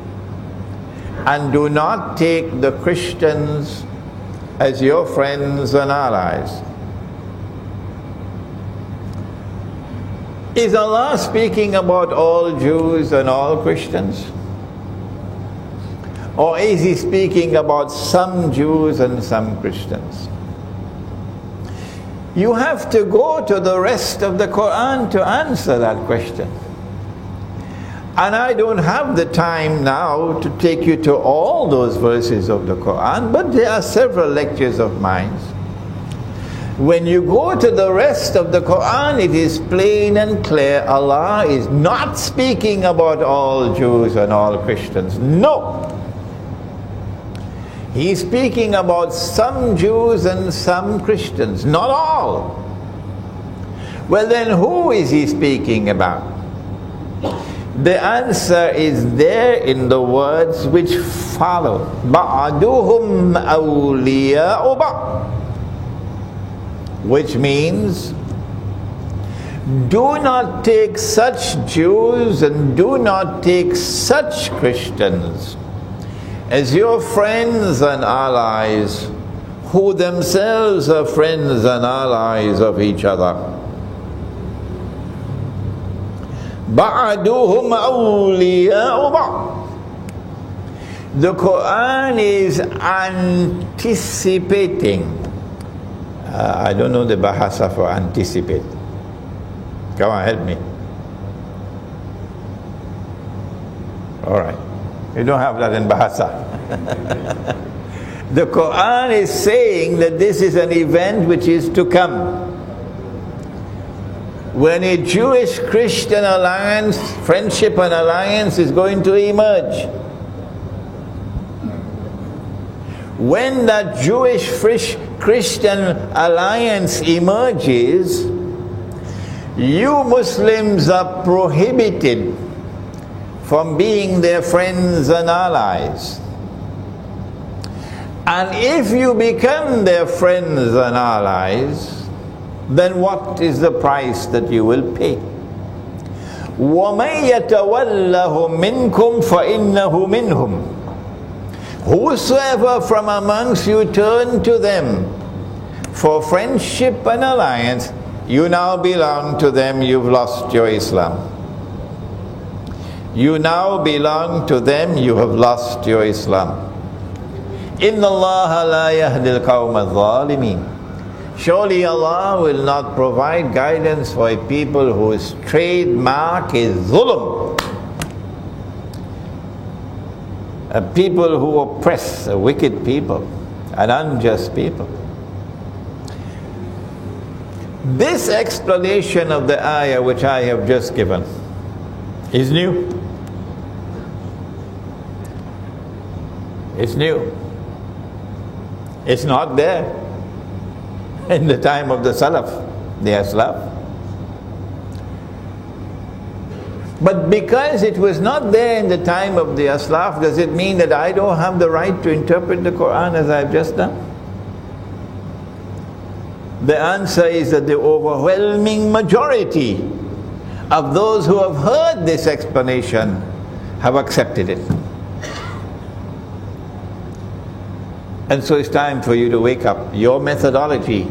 and do not take the Christians as your friends and allies. Is Allah speaking about all Jews and all Christians? Or is He speaking about some Jews and some Christians? You have to go to the rest of the Quran to answer that question. And I don't have the time now to take you to all those verses of the Quran, but there are several lectures of mine. When you go to the rest of the Quran, it is plain and clear, Allah is not speaking about all Jews and all Christians. No! He's speaking about some Jews and some Christians, not all. Well then, who is He speaking about? The answer is there in the words which follow. بَعْدُهُمْ أَوْلِيَاءُ بَعْضٍ, which means, do not take such Jews and do not take such Christians as your friends and allies, who themselves are friends and allies of each other. بَعْدُهُمْ أَوْلِيَاءُ بَعْضٍ. The Quran is anticipating. I don't know the bahasa for anticipate. Come on, help me. All right. You don't have that in bahasa. The Quran is saying that this is an event which is to come. When a Jewish-Christian alliance, friendship and alliance is going to emerge. When that Jewish-Christian alliance emerges, you Muslims are prohibited from being their friends and allies. And if you become their friends and allies, then what is the price that you will pay? وَمَنْ يَتَوَلَّهُ مِنْكُمْ فَإِنَّهُ مِنْهُمْ. Whosoever from amongst you turn to them for friendship and alliance, you now belong to them, you've lost your Islam. You now belong to them, you have lost your Islam. Inna Allah la yahdil qawma al-zalimin. Surely Allah will not provide guidance for a people whose trademark is zulm. A people who oppress, a wicked people, an unjust people. This explanation of the ayah which I have just given is new. It's new. It's not there in the time of the Salaf, the Aslaf. But because it was not there in the time of the Aslaf, does it mean that I don't have the right to interpret the Quran as I've just done? The answer is that the overwhelming majority of those who have heard this explanation have accepted it. And so it's time for you to wake up. Your methodology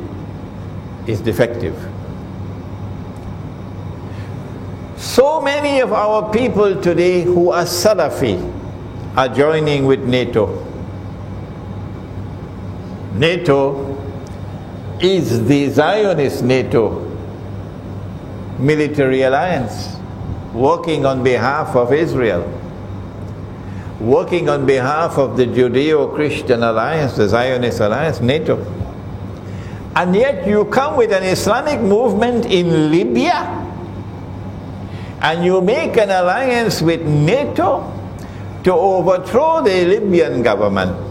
is defective. So many of our people today who are Salafi are joining with NATO. NATO is the Zionist NATO military alliance, working on behalf of Israel, working on behalf of the Judeo-Christian alliance, the Zionist alliance, NATO. And yet you come with an Islamic movement in Libya and you make an alliance with NATO to overthrow the Libyan government.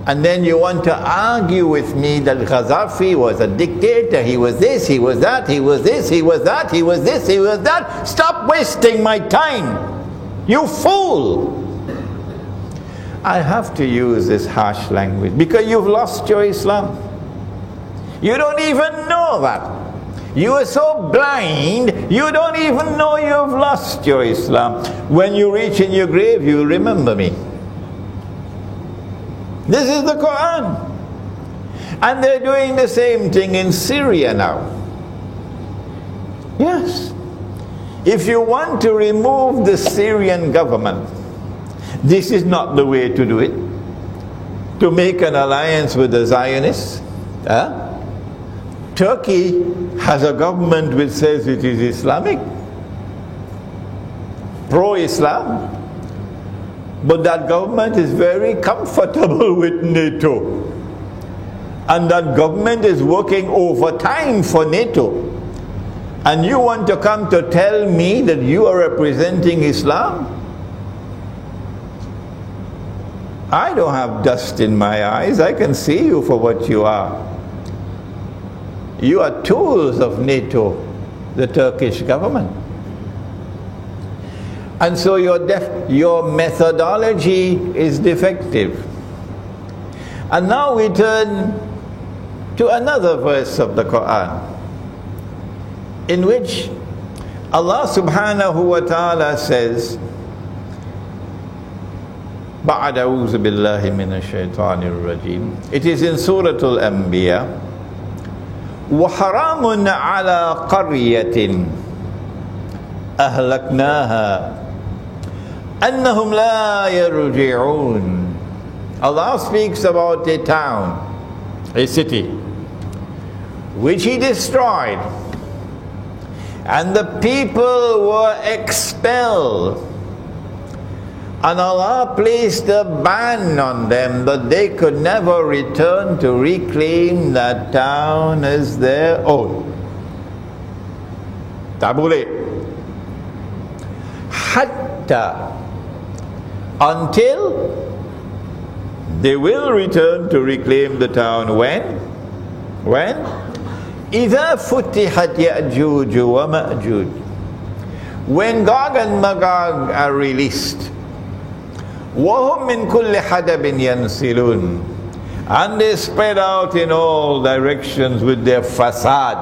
And then you want to argue with me that Gaddafi was a dictator, he was this, he was that, he was this, he was that, he was this, he was that. Stop wasting my time, you fool! I have to use this harsh language because you've lost your Islam. You don't even know that. You are so blind, you don't even know you've lost your Islam. When you reach in your grave, you'll remember me. This is the Quran. And they're doing the same thing in Syria now. Yes. If you want to remove the Syrian government, this is not the way to do it. To make an alliance with the Zionists. Turkey has a government which says it is Islamic, pro-Islam. But that government is very comfortable with NATO. And that government is working overtime for NATO. And you want to come to tell me that you are representing Islam? I don't have dust in my eyes. I can see you for what you are. You are tools of NATO, the Turkish government. And so your methodology is defective. And now we turn to another verse of the Quran, in which Allah subhanahu wa ta'ala says, بعد أعوذ بالله من الشيطان الرجيم. It is in Surah Al-Anbiya. وحرام على قرية أهلكناها أنهم لا يرجعون. Allah speaks about a town, a city, which He destroyed, and the people were expelled. And Allah placed a ban on them that they could never return to reclaim that town as their own. Tabule. Hatta. Until they will return to reclaim the town. When? When? إِذَا فُتِحَتْ يَأْجُوجُ وَمَأْجُوجُ. When Gog and Magog are released. وَهُمْ مِنْ كُلِّ حَدَبٍ يَنْسِلُونَ. And they spread out in all directions with their fasad.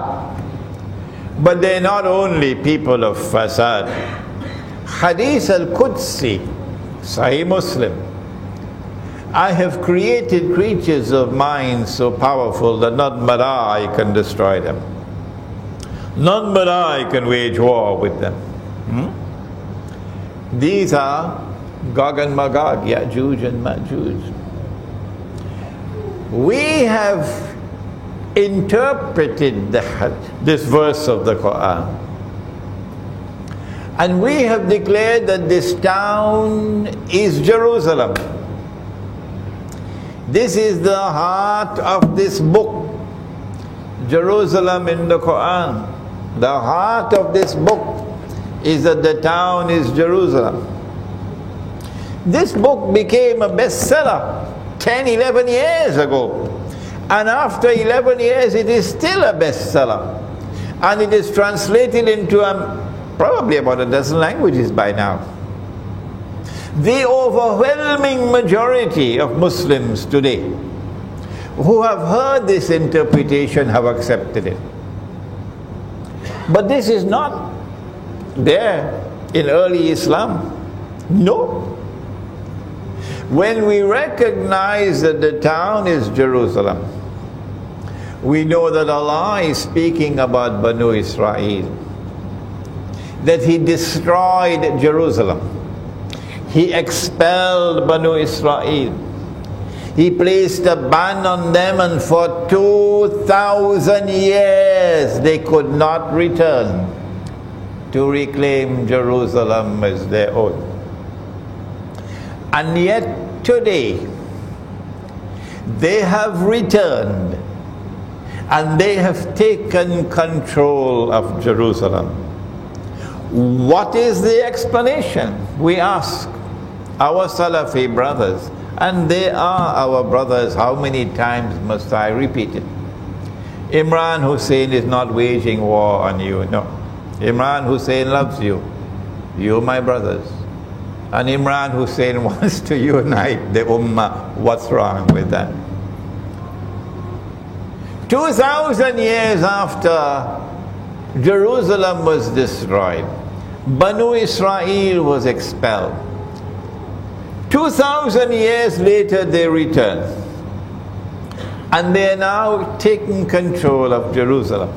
But they're not only people of fasad. Hadith al-Qudsi, Sahih Muslim. I have created creatures of mine so powerful that none but I can destroy them. None but I can wage war with them. These are Gog and Magog, Ya'juj and Ma'juj. we have interpreted this verse of the Quran, and we have declared that this town is Jerusalem. This is the heart of this book, Jerusalem in the Quran. The heart of this book is that the town is Jerusalem. This book became a bestseller 10, 11 years ago. And after 11 years, it is still a bestseller. And it is translated into probably about a dozen languages by now. The overwhelming majority of Muslims today who have heard this interpretation have accepted it. But this is not there in early Islam. No. When we recognize that the town is Jerusalem, we know that Allah is speaking about Banu Israel, that He destroyed Jerusalem. He expelled Banu Israel. He placed a ban on them, and for 2,000 years they could not return to reclaim Jerusalem as their own. And yet today they have returned and they have taken control of Jerusalem. What is the explanation? We ask our Salafi brothers, and they are our brothers. How many times must I repeat it? Imran Hussein is not waging war on you, no. Imran Hussein loves you. You, my brothers. And Imran Hussein wants to unite the Ummah. What's wrong with that? 2,000 years after Jerusalem was destroyed, Banu Israel was expelled. 2,000 years later they returned, and they are now taking control of Jerusalem.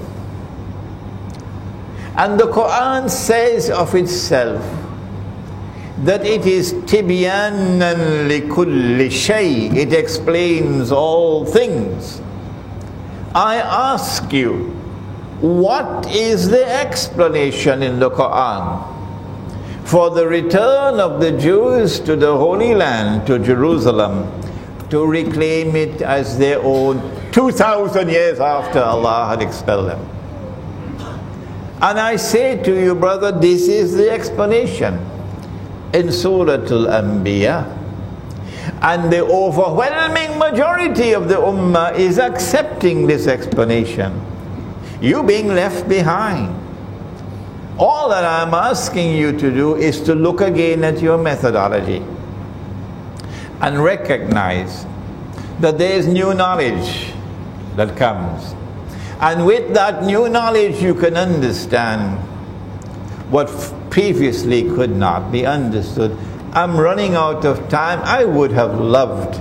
And the Quran says of itself that it is tibyanan likulli shay. It explains all things. I ask you, what is the explanation in the Quran for the return of the Jews to the Holy Land, to Jerusalem, to reclaim it as their own 2,000 years after Allah had expelled them? And I say to you, brother, this is the explanation in Surah Al-Anbiya. And the overwhelming majority of the Ummah is accepting this explanation. You being left behind. All that I'm asking you to do is to look again at your methodology and recognize that there is new knowledge that comes. And with that new knowledge you can understand what previously could not be understood. I'm running out of time. I would have loved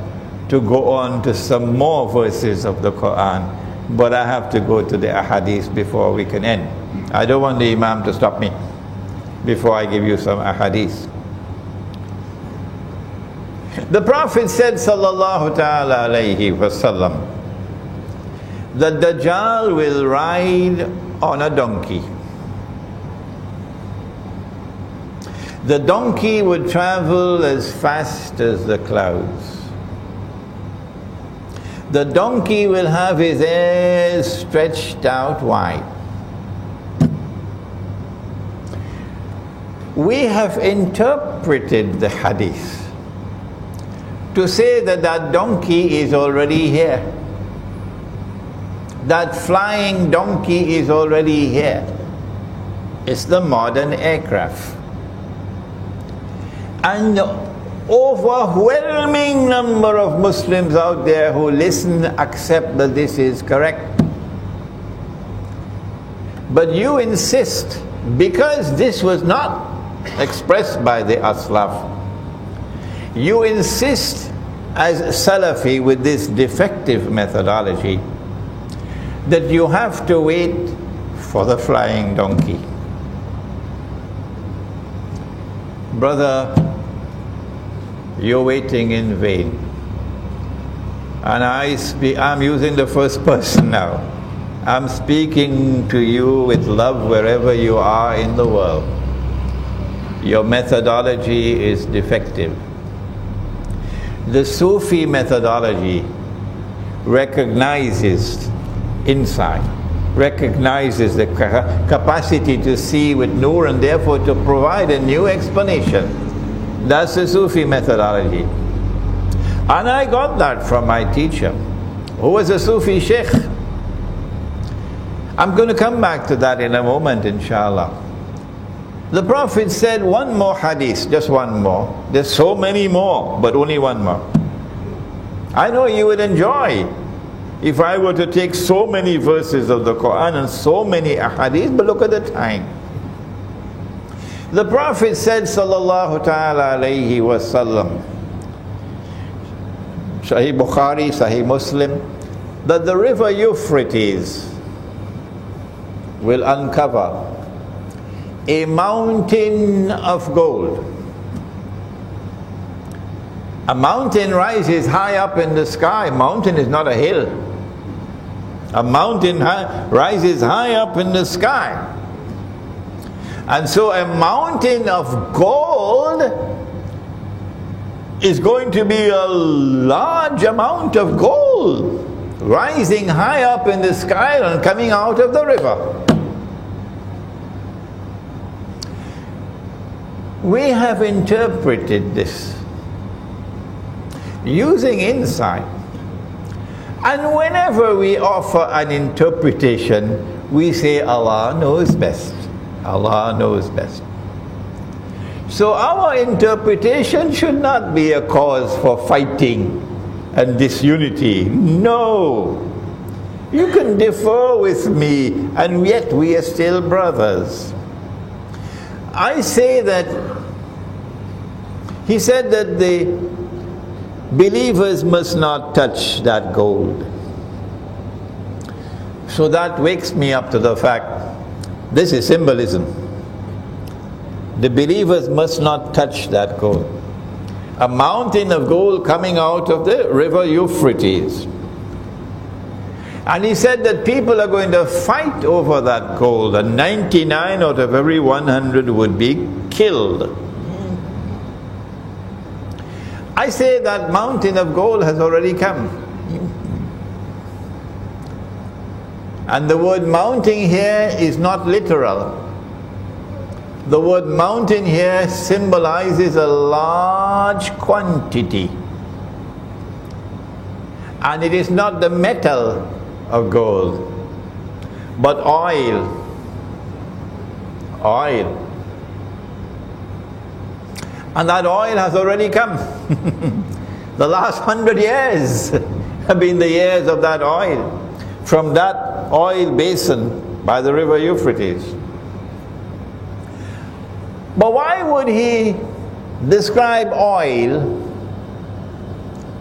to go on to some more verses of the Quran, but I have to go to the ahadith before we can end. I don't want the Imam to stop me before I give you some ahadith. The Prophet said, sallallahu ta'ala alayhi wasallam, that Dajjal will ride on a donkey. The donkey would travel as fast as the clouds. The donkey will have his ears stretched out wide. We have interpreted the hadith to say that that donkey is already here. That flying donkey is already here. It's the modern aircraft. And the overwhelming number of Muslims out there who listen accept that this is correct. But you insist, because this was not expressed by the Aslaf, you insist as Salafi with this defective methodology that you have to wait for the flying donkey. Brother, you're waiting in vain. And I'm using the first person now. I'm speaking to you with love wherever you are in the world. Your methodology is defective. The Sufi methodology recognizes insight, recognizes the capacity to see with nur and therefore to provide a new explanation. That's the Sufi methodology. And I got that from my teacher, who was a Sufi sheikh. I'm going to come back to that in a moment, inshallah. The Prophet said one more hadith, just one more. There's so many more, but only one more. I know you would enjoy if I were to take so many verses of the Quran and so many ahadith, but look at the time. The Prophet said, sallallahu ta'ala alayhi wa sallam, Sahih Bukhari, Sahih Muslim, that the river Euphrates will uncover a mountain of gold. A mountain rises high up in the sky. Mountain is not a hill. A mountain rises high up in the sky. And so a mountain of gold is going to be a large amount of gold rising high up in the sky and coming out of the river. We have interpreted this using insight. And whenever we offer an interpretation, we say Allah knows best. Allah knows best. So our interpretation should not be a cause for fighting and disunity. No. You can differ with me, and yet we are still brothers. I say that he said that the believers must not touch that gold. So that wakes me up to the fact, this is symbolism. The believers must not touch that gold. A mountain of gold coming out of the river Euphrates. And he said that people are going to fight over that gold, and 99 out of every 100 would be killed. I say that mountain of gold has already come. And the word mountain here is not literal. The word mountain here symbolizes a large quantity. And it is not the metal of gold, but oil. Oil. And that oil has already come. The last 100 years have been the years of that oil, from that oil basin by the river Euphrates. But why would he describe oil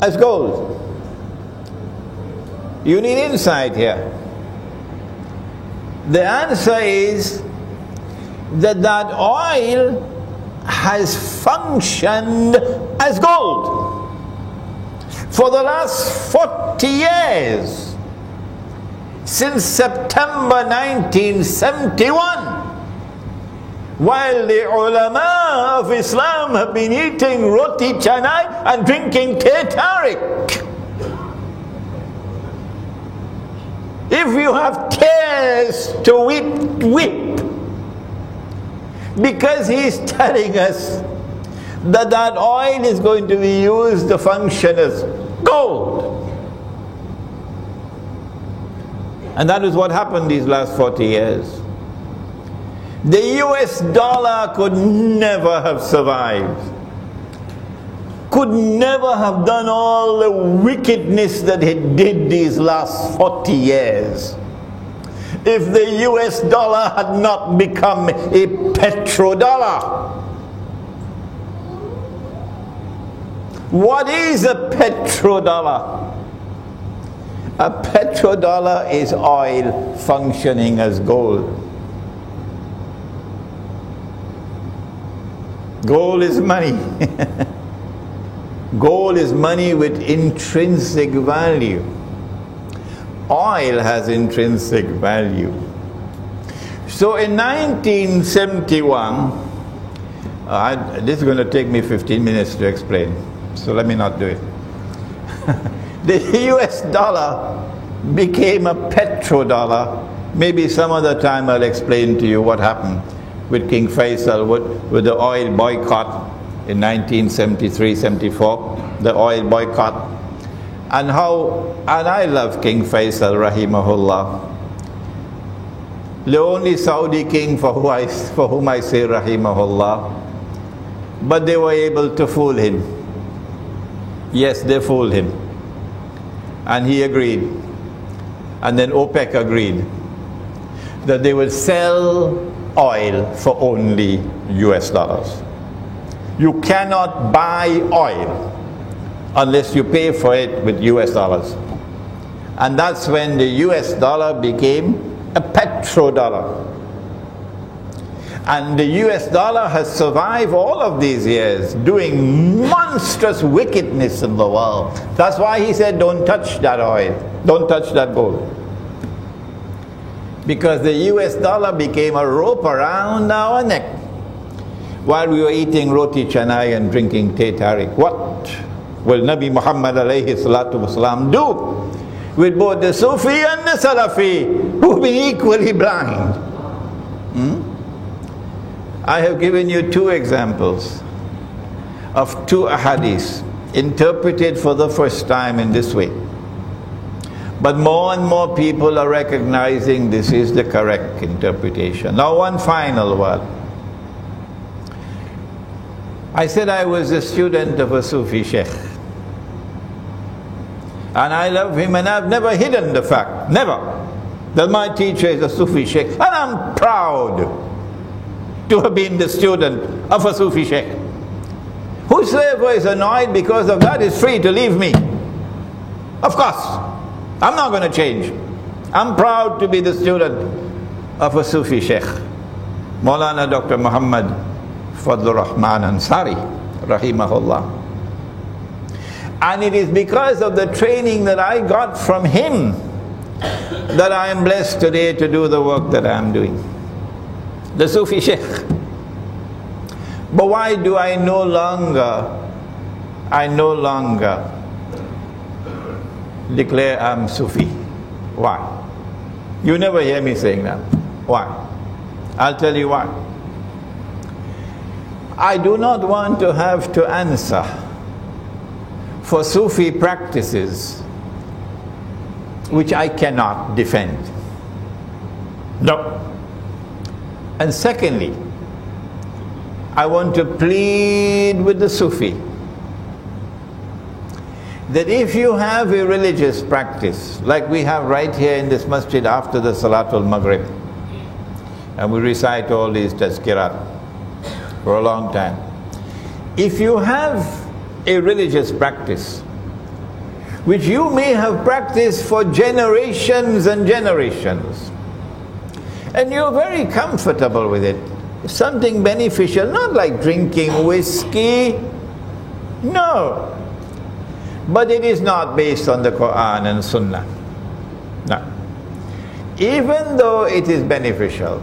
as gold? You need insight here. The answer is that that oil has functioned as gold for the last 40 years, since September 1971, while the ulama of Islam have been eating roti canai and drinking teh tarik. If you have tears to weep, weep. Because he's telling us that that oil is going to be used to function as gold. And that is what happened these last 40 years. The US dollar could never have survived, could never have done all the wickedness that it did these last 40 years if the US dollar had not become a petrodollar. What is a petrodollar? A petrodollar is oil functioning as gold. Gold is money. Gold is money with intrinsic value. Oil has intrinsic value. So in 1971, this is going to take me 15 minutes to explain, so let me not do it. The US dollar became a petrodollar. Maybe some other time I'll explain to you what happened with King Faisal, with the oil boycott in 1973-74, the oil boycott, and I love King Faisal rahimahullah, the only Saudi king for whom I say rahimahullah, but they were able to fool him. Yes, they fooled him, and he agreed, and then OPEC agreed that they would sell oil for only US dollars. You cannot buy oil unless you pay for it with US dollars. And that's when the US dollar became a petrodollar. And the US dollar has survived all of these years doing monstrous wickedness in the world. That's why he said, don't touch that oil, don't touch that gold. Because the US dollar became a rope around our neck while we were eating roti canai and drinking teh tarik. What will Nabi Muhammad alayhi salatu wasalam do with both the Sufi and the Salafi who've been equally blind? I have given you two examples of two ahadith interpreted for the first time in this way. But more and more people are recognizing this is the correct interpretation. Now, one final word. I said I was a student of a Sufi sheikh. And I love him, and I've never hidden the fact, never, that my teacher is a Sufi sheikh. And I'm proud to have been the student of a Sufi sheikh. Whosoever is annoyed because of that is free to leave me. Of course. I'm not going to change. I'm proud to be the student of a Sufi sheikh, Maulana Dr. Muhammad Fadlur Rahman Ansari, rahimahullah. And it is because of the training that I got from him that I am blessed today to do the work that I am doing. The Sufi sheikh. But why do I no longer declare I'm Sufi? Why? You never hear me saying that. Why? I'll tell you why. I do not want to have to answer for Sufi practices which I cannot defend. No. And secondly, I want to plead with the Sufi that if you have a religious practice, like we have right here in this masjid after the Salatul Maghrib, and we recite all these tazkirat for a long time. If you have a religious practice, which you may have practiced for generations and generations, and you're very comfortable with it, something beneficial, not like drinking whiskey, no. But it is not based on the Quran and Sunnah. No. Even though it is beneficial,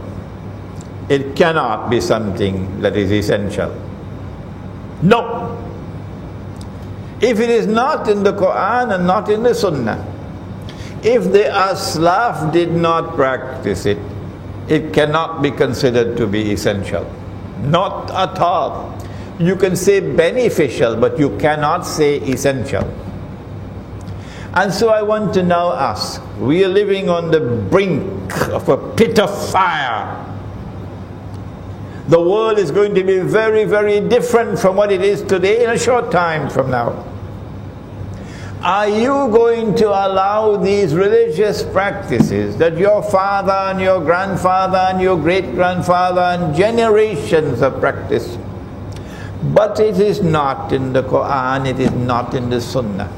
it cannot be something that is essential. No. If it is not in the Quran and not in the Sunnah, if the Aslaf did not practice it, it cannot be considered to be essential. Not at all. You can say beneficial, but you cannot say essential. And so I want to now ask, we are living on the brink of a pit of fire. The world is going to be very, very different from what it is today in a short time from now. Are you going to allow these religious practices that your father and your grandfather and your great-grandfather and generations have practiced, but it is not in the Quran, it is not in the Sunnah,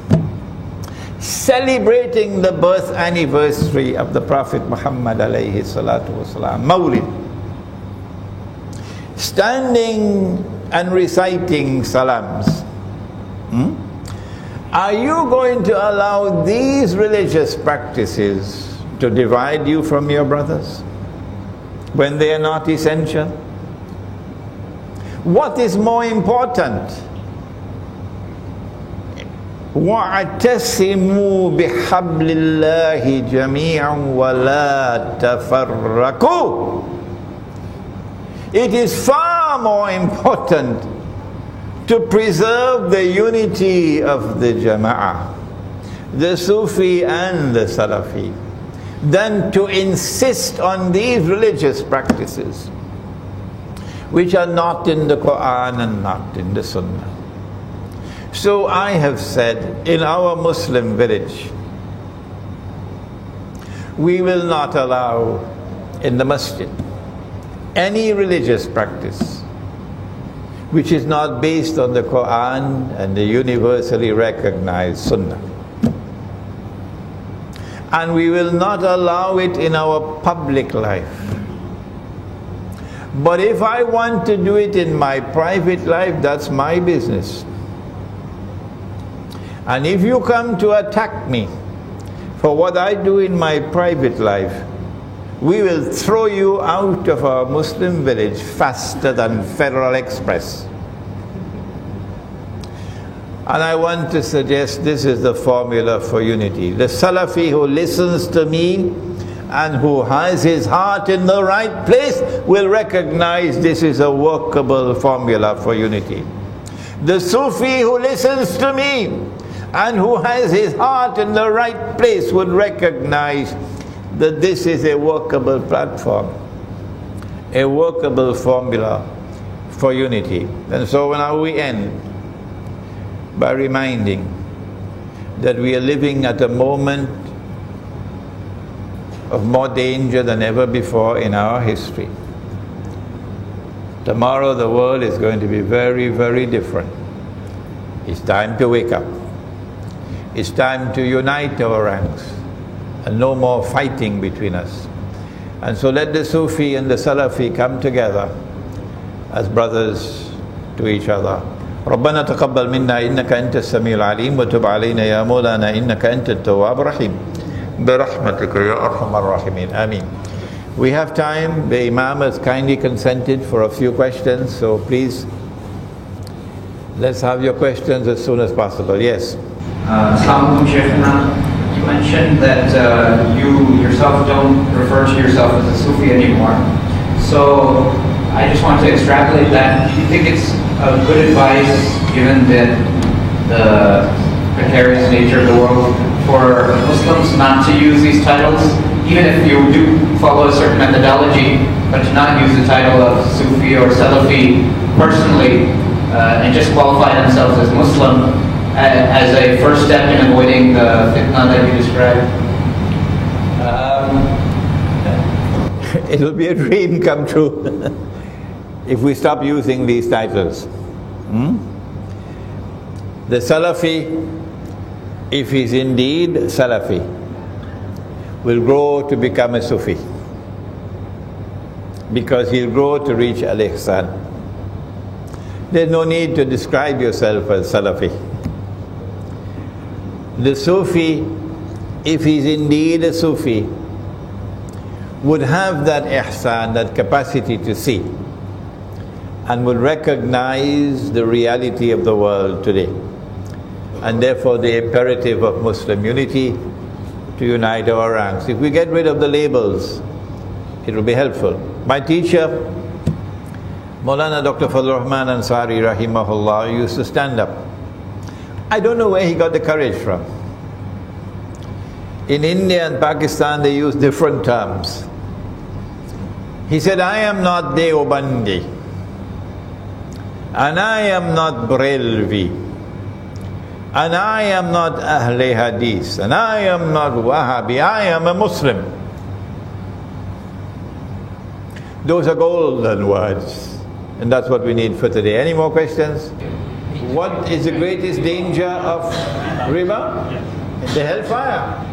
celebrating the birth anniversary of the Prophet Muhammad alayhi salatu wasalam, Mawlid, standing and reciting salams, Are you going to allow these religious practices to divide you from your brothers when they are not essential? What is more important? وَاعْتَصِمُوا بِحَبْلِ اللَّهِ جَمِيعًا وَلَا تَفَرَّقُوا. It is far more important to preserve the unity of the Jama'ah, the Sufi and the Salafi, than to insist on these religious practices which are not in the Quran and not in the Sunnah. So I have said, in our Muslim village, we will not allow in the masjid any religious practice which is not based on the Quran and the universally recognized Sunnah. And we will not allow it in our public life. But if I want to do it in my private life, that's my business. And if you come to attack me for what I do in my private life, we will throw you out of our Muslim village faster than Federal Express. And I want to suggest this is the formula for unity. The Salafi who listens to me and who has his heart in the right place will recognize this is a workable formula for unity. The Sufi who listens to me and who has his heart in the right place would recognize that this is a workable platform, a workable formula for unity. And so now we end by reminding that we are living at a moment of more danger than ever before in our history. Tomorrow the world is going to be very, very different. It's time to wake up. It's time to unite our ranks and no more fighting between us. And so let the Sufi and the Salafi come together as brothers to each other. ربنا تقبل منا إنك أنت السميع العليم وتب علينا يا مولانا إنك أنت التواب الرحيم برحمتك يا أرحم الراحمين آمين. We have time. The Imam has kindly consented for a few questions, so please let's have your questions as soon as possible. Yes. Assalamu alaikum, Shaykhuna. You mentioned that you yourself don't refer to yourself as a Sufi anymore. So I just want to extrapolate that. Do you think it's a good advice, given that the precarious nature of the world, for Muslims not to use these titles, even if you do follow a certain methodology, but to not use the title of Sufi or Salafi personally, and just qualify themselves as Muslim as a first step in avoiding the fitna that you described? It will be a dream come true if we stop using these titles. The Salafi, if he's indeed Salafi, will grow to become a Sufi, because he'll grow to reach Al-Ihsan. There's no need to describe yourself as Salafi. The Sufi, if he's indeed a Sufi, would have that ihsan, that capacity to see, and would recognize the reality of the world today, and therefore the imperative of Muslim unity to unite our ranks. If we get rid of the labels, it will be helpful. My teacher, Maulana Dr. Fadlur Rahman Ansari rahimahullah, used to stand up. I don't know where he got the courage from. In India and Pakistan they use different terms. He said, I am not Deobandi, and I am not Brelvi, and I am not Ahle Hadith, and I am not Wahhabi, I am a Muslim. Those are golden words, and that's what we need for today. Any more questions? What is the greatest danger of riba? The hellfire.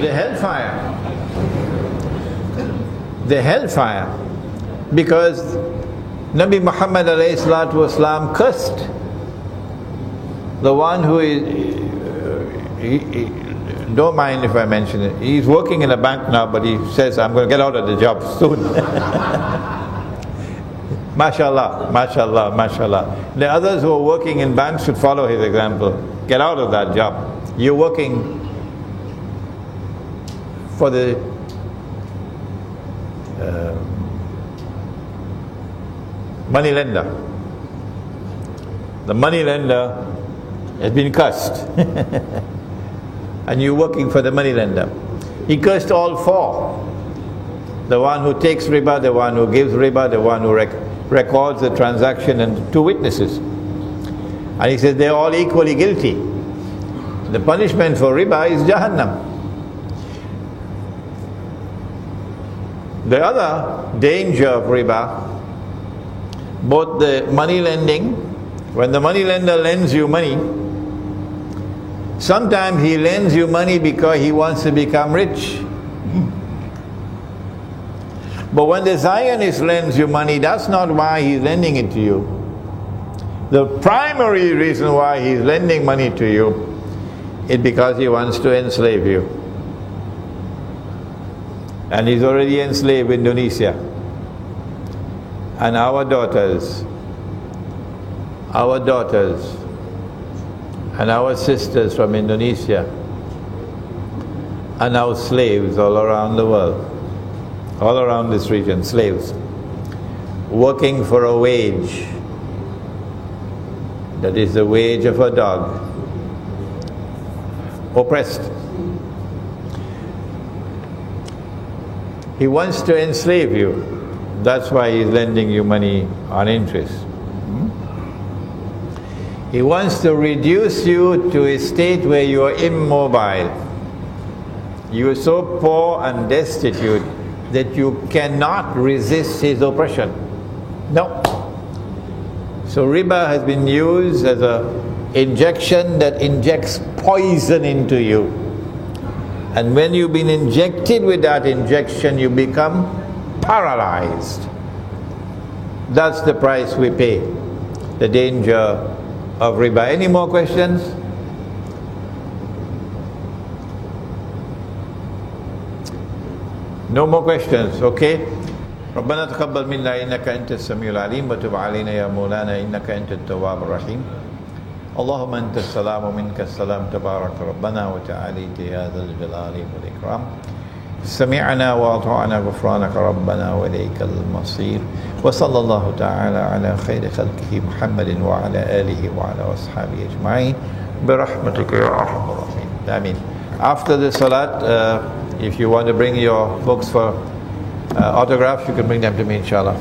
The hellfire. The hellfire. Because Nabi Muhammad alayhi salatu wasalam cursed The one who is, don't mind if I mention it, he's working in a bank now, but he says, I'm going to get out of the job soon. MashaAllah, MashaAllah, MashaAllah. The others who are working in banks should follow his example. Get out of that job. You're working for the money lender. The money lender has been cursed. And you're working for the money lender. He cursed all four. The one who takes riba, the one who gives riba, the one who records the transaction, and two witnesses. And he says they're all equally guilty. The punishment for riba is Jahannam. The other danger of riba, both the money lending, when the money lender lends you money, sometimes he lends you money because he wants to become rich. But when the Zionist lends you money, that's not why he's lending it to you. The primary reason why he's lending money to you is because he wants to enslave you. And he's already enslaved Indonesia. And our daughters, and our sisters from Indonesia are now slaves all around the world, all around this region, slaves, working for a wage that is the wage of a dog, oppressed. He wants to enslave you. That's why he's lending you money on interest. He wants to reduce you to a state where you are immobile. You are so poor and destitute that you cannot resist his oppression. No. So riba has been used as an injection that injects poison into you. And when you've been injected with that injection, you become paralyzed. That's the price we pay. The danger of riba. Any more questions? No more questions, okay? ربنا تقبل منا إنك أنت السميع العليم وتب علينا يا مولانا إنك أنت التواب الرحيم اللهم أنت السلام ومنك السلام تبارك ربنا وتعاليت يا ذا الجلال والإكرام سمعنا وأطعنا غفرانك ربنا وإليك المصير وصلى الله تعالى على خير خلقه محمد وعلى آله وعلى أصحابه أجمعين برحمتك يا أرحم الراحمين آمين. After the salat, if you want to bring your books for autographs, you can bring them to me, inshallah.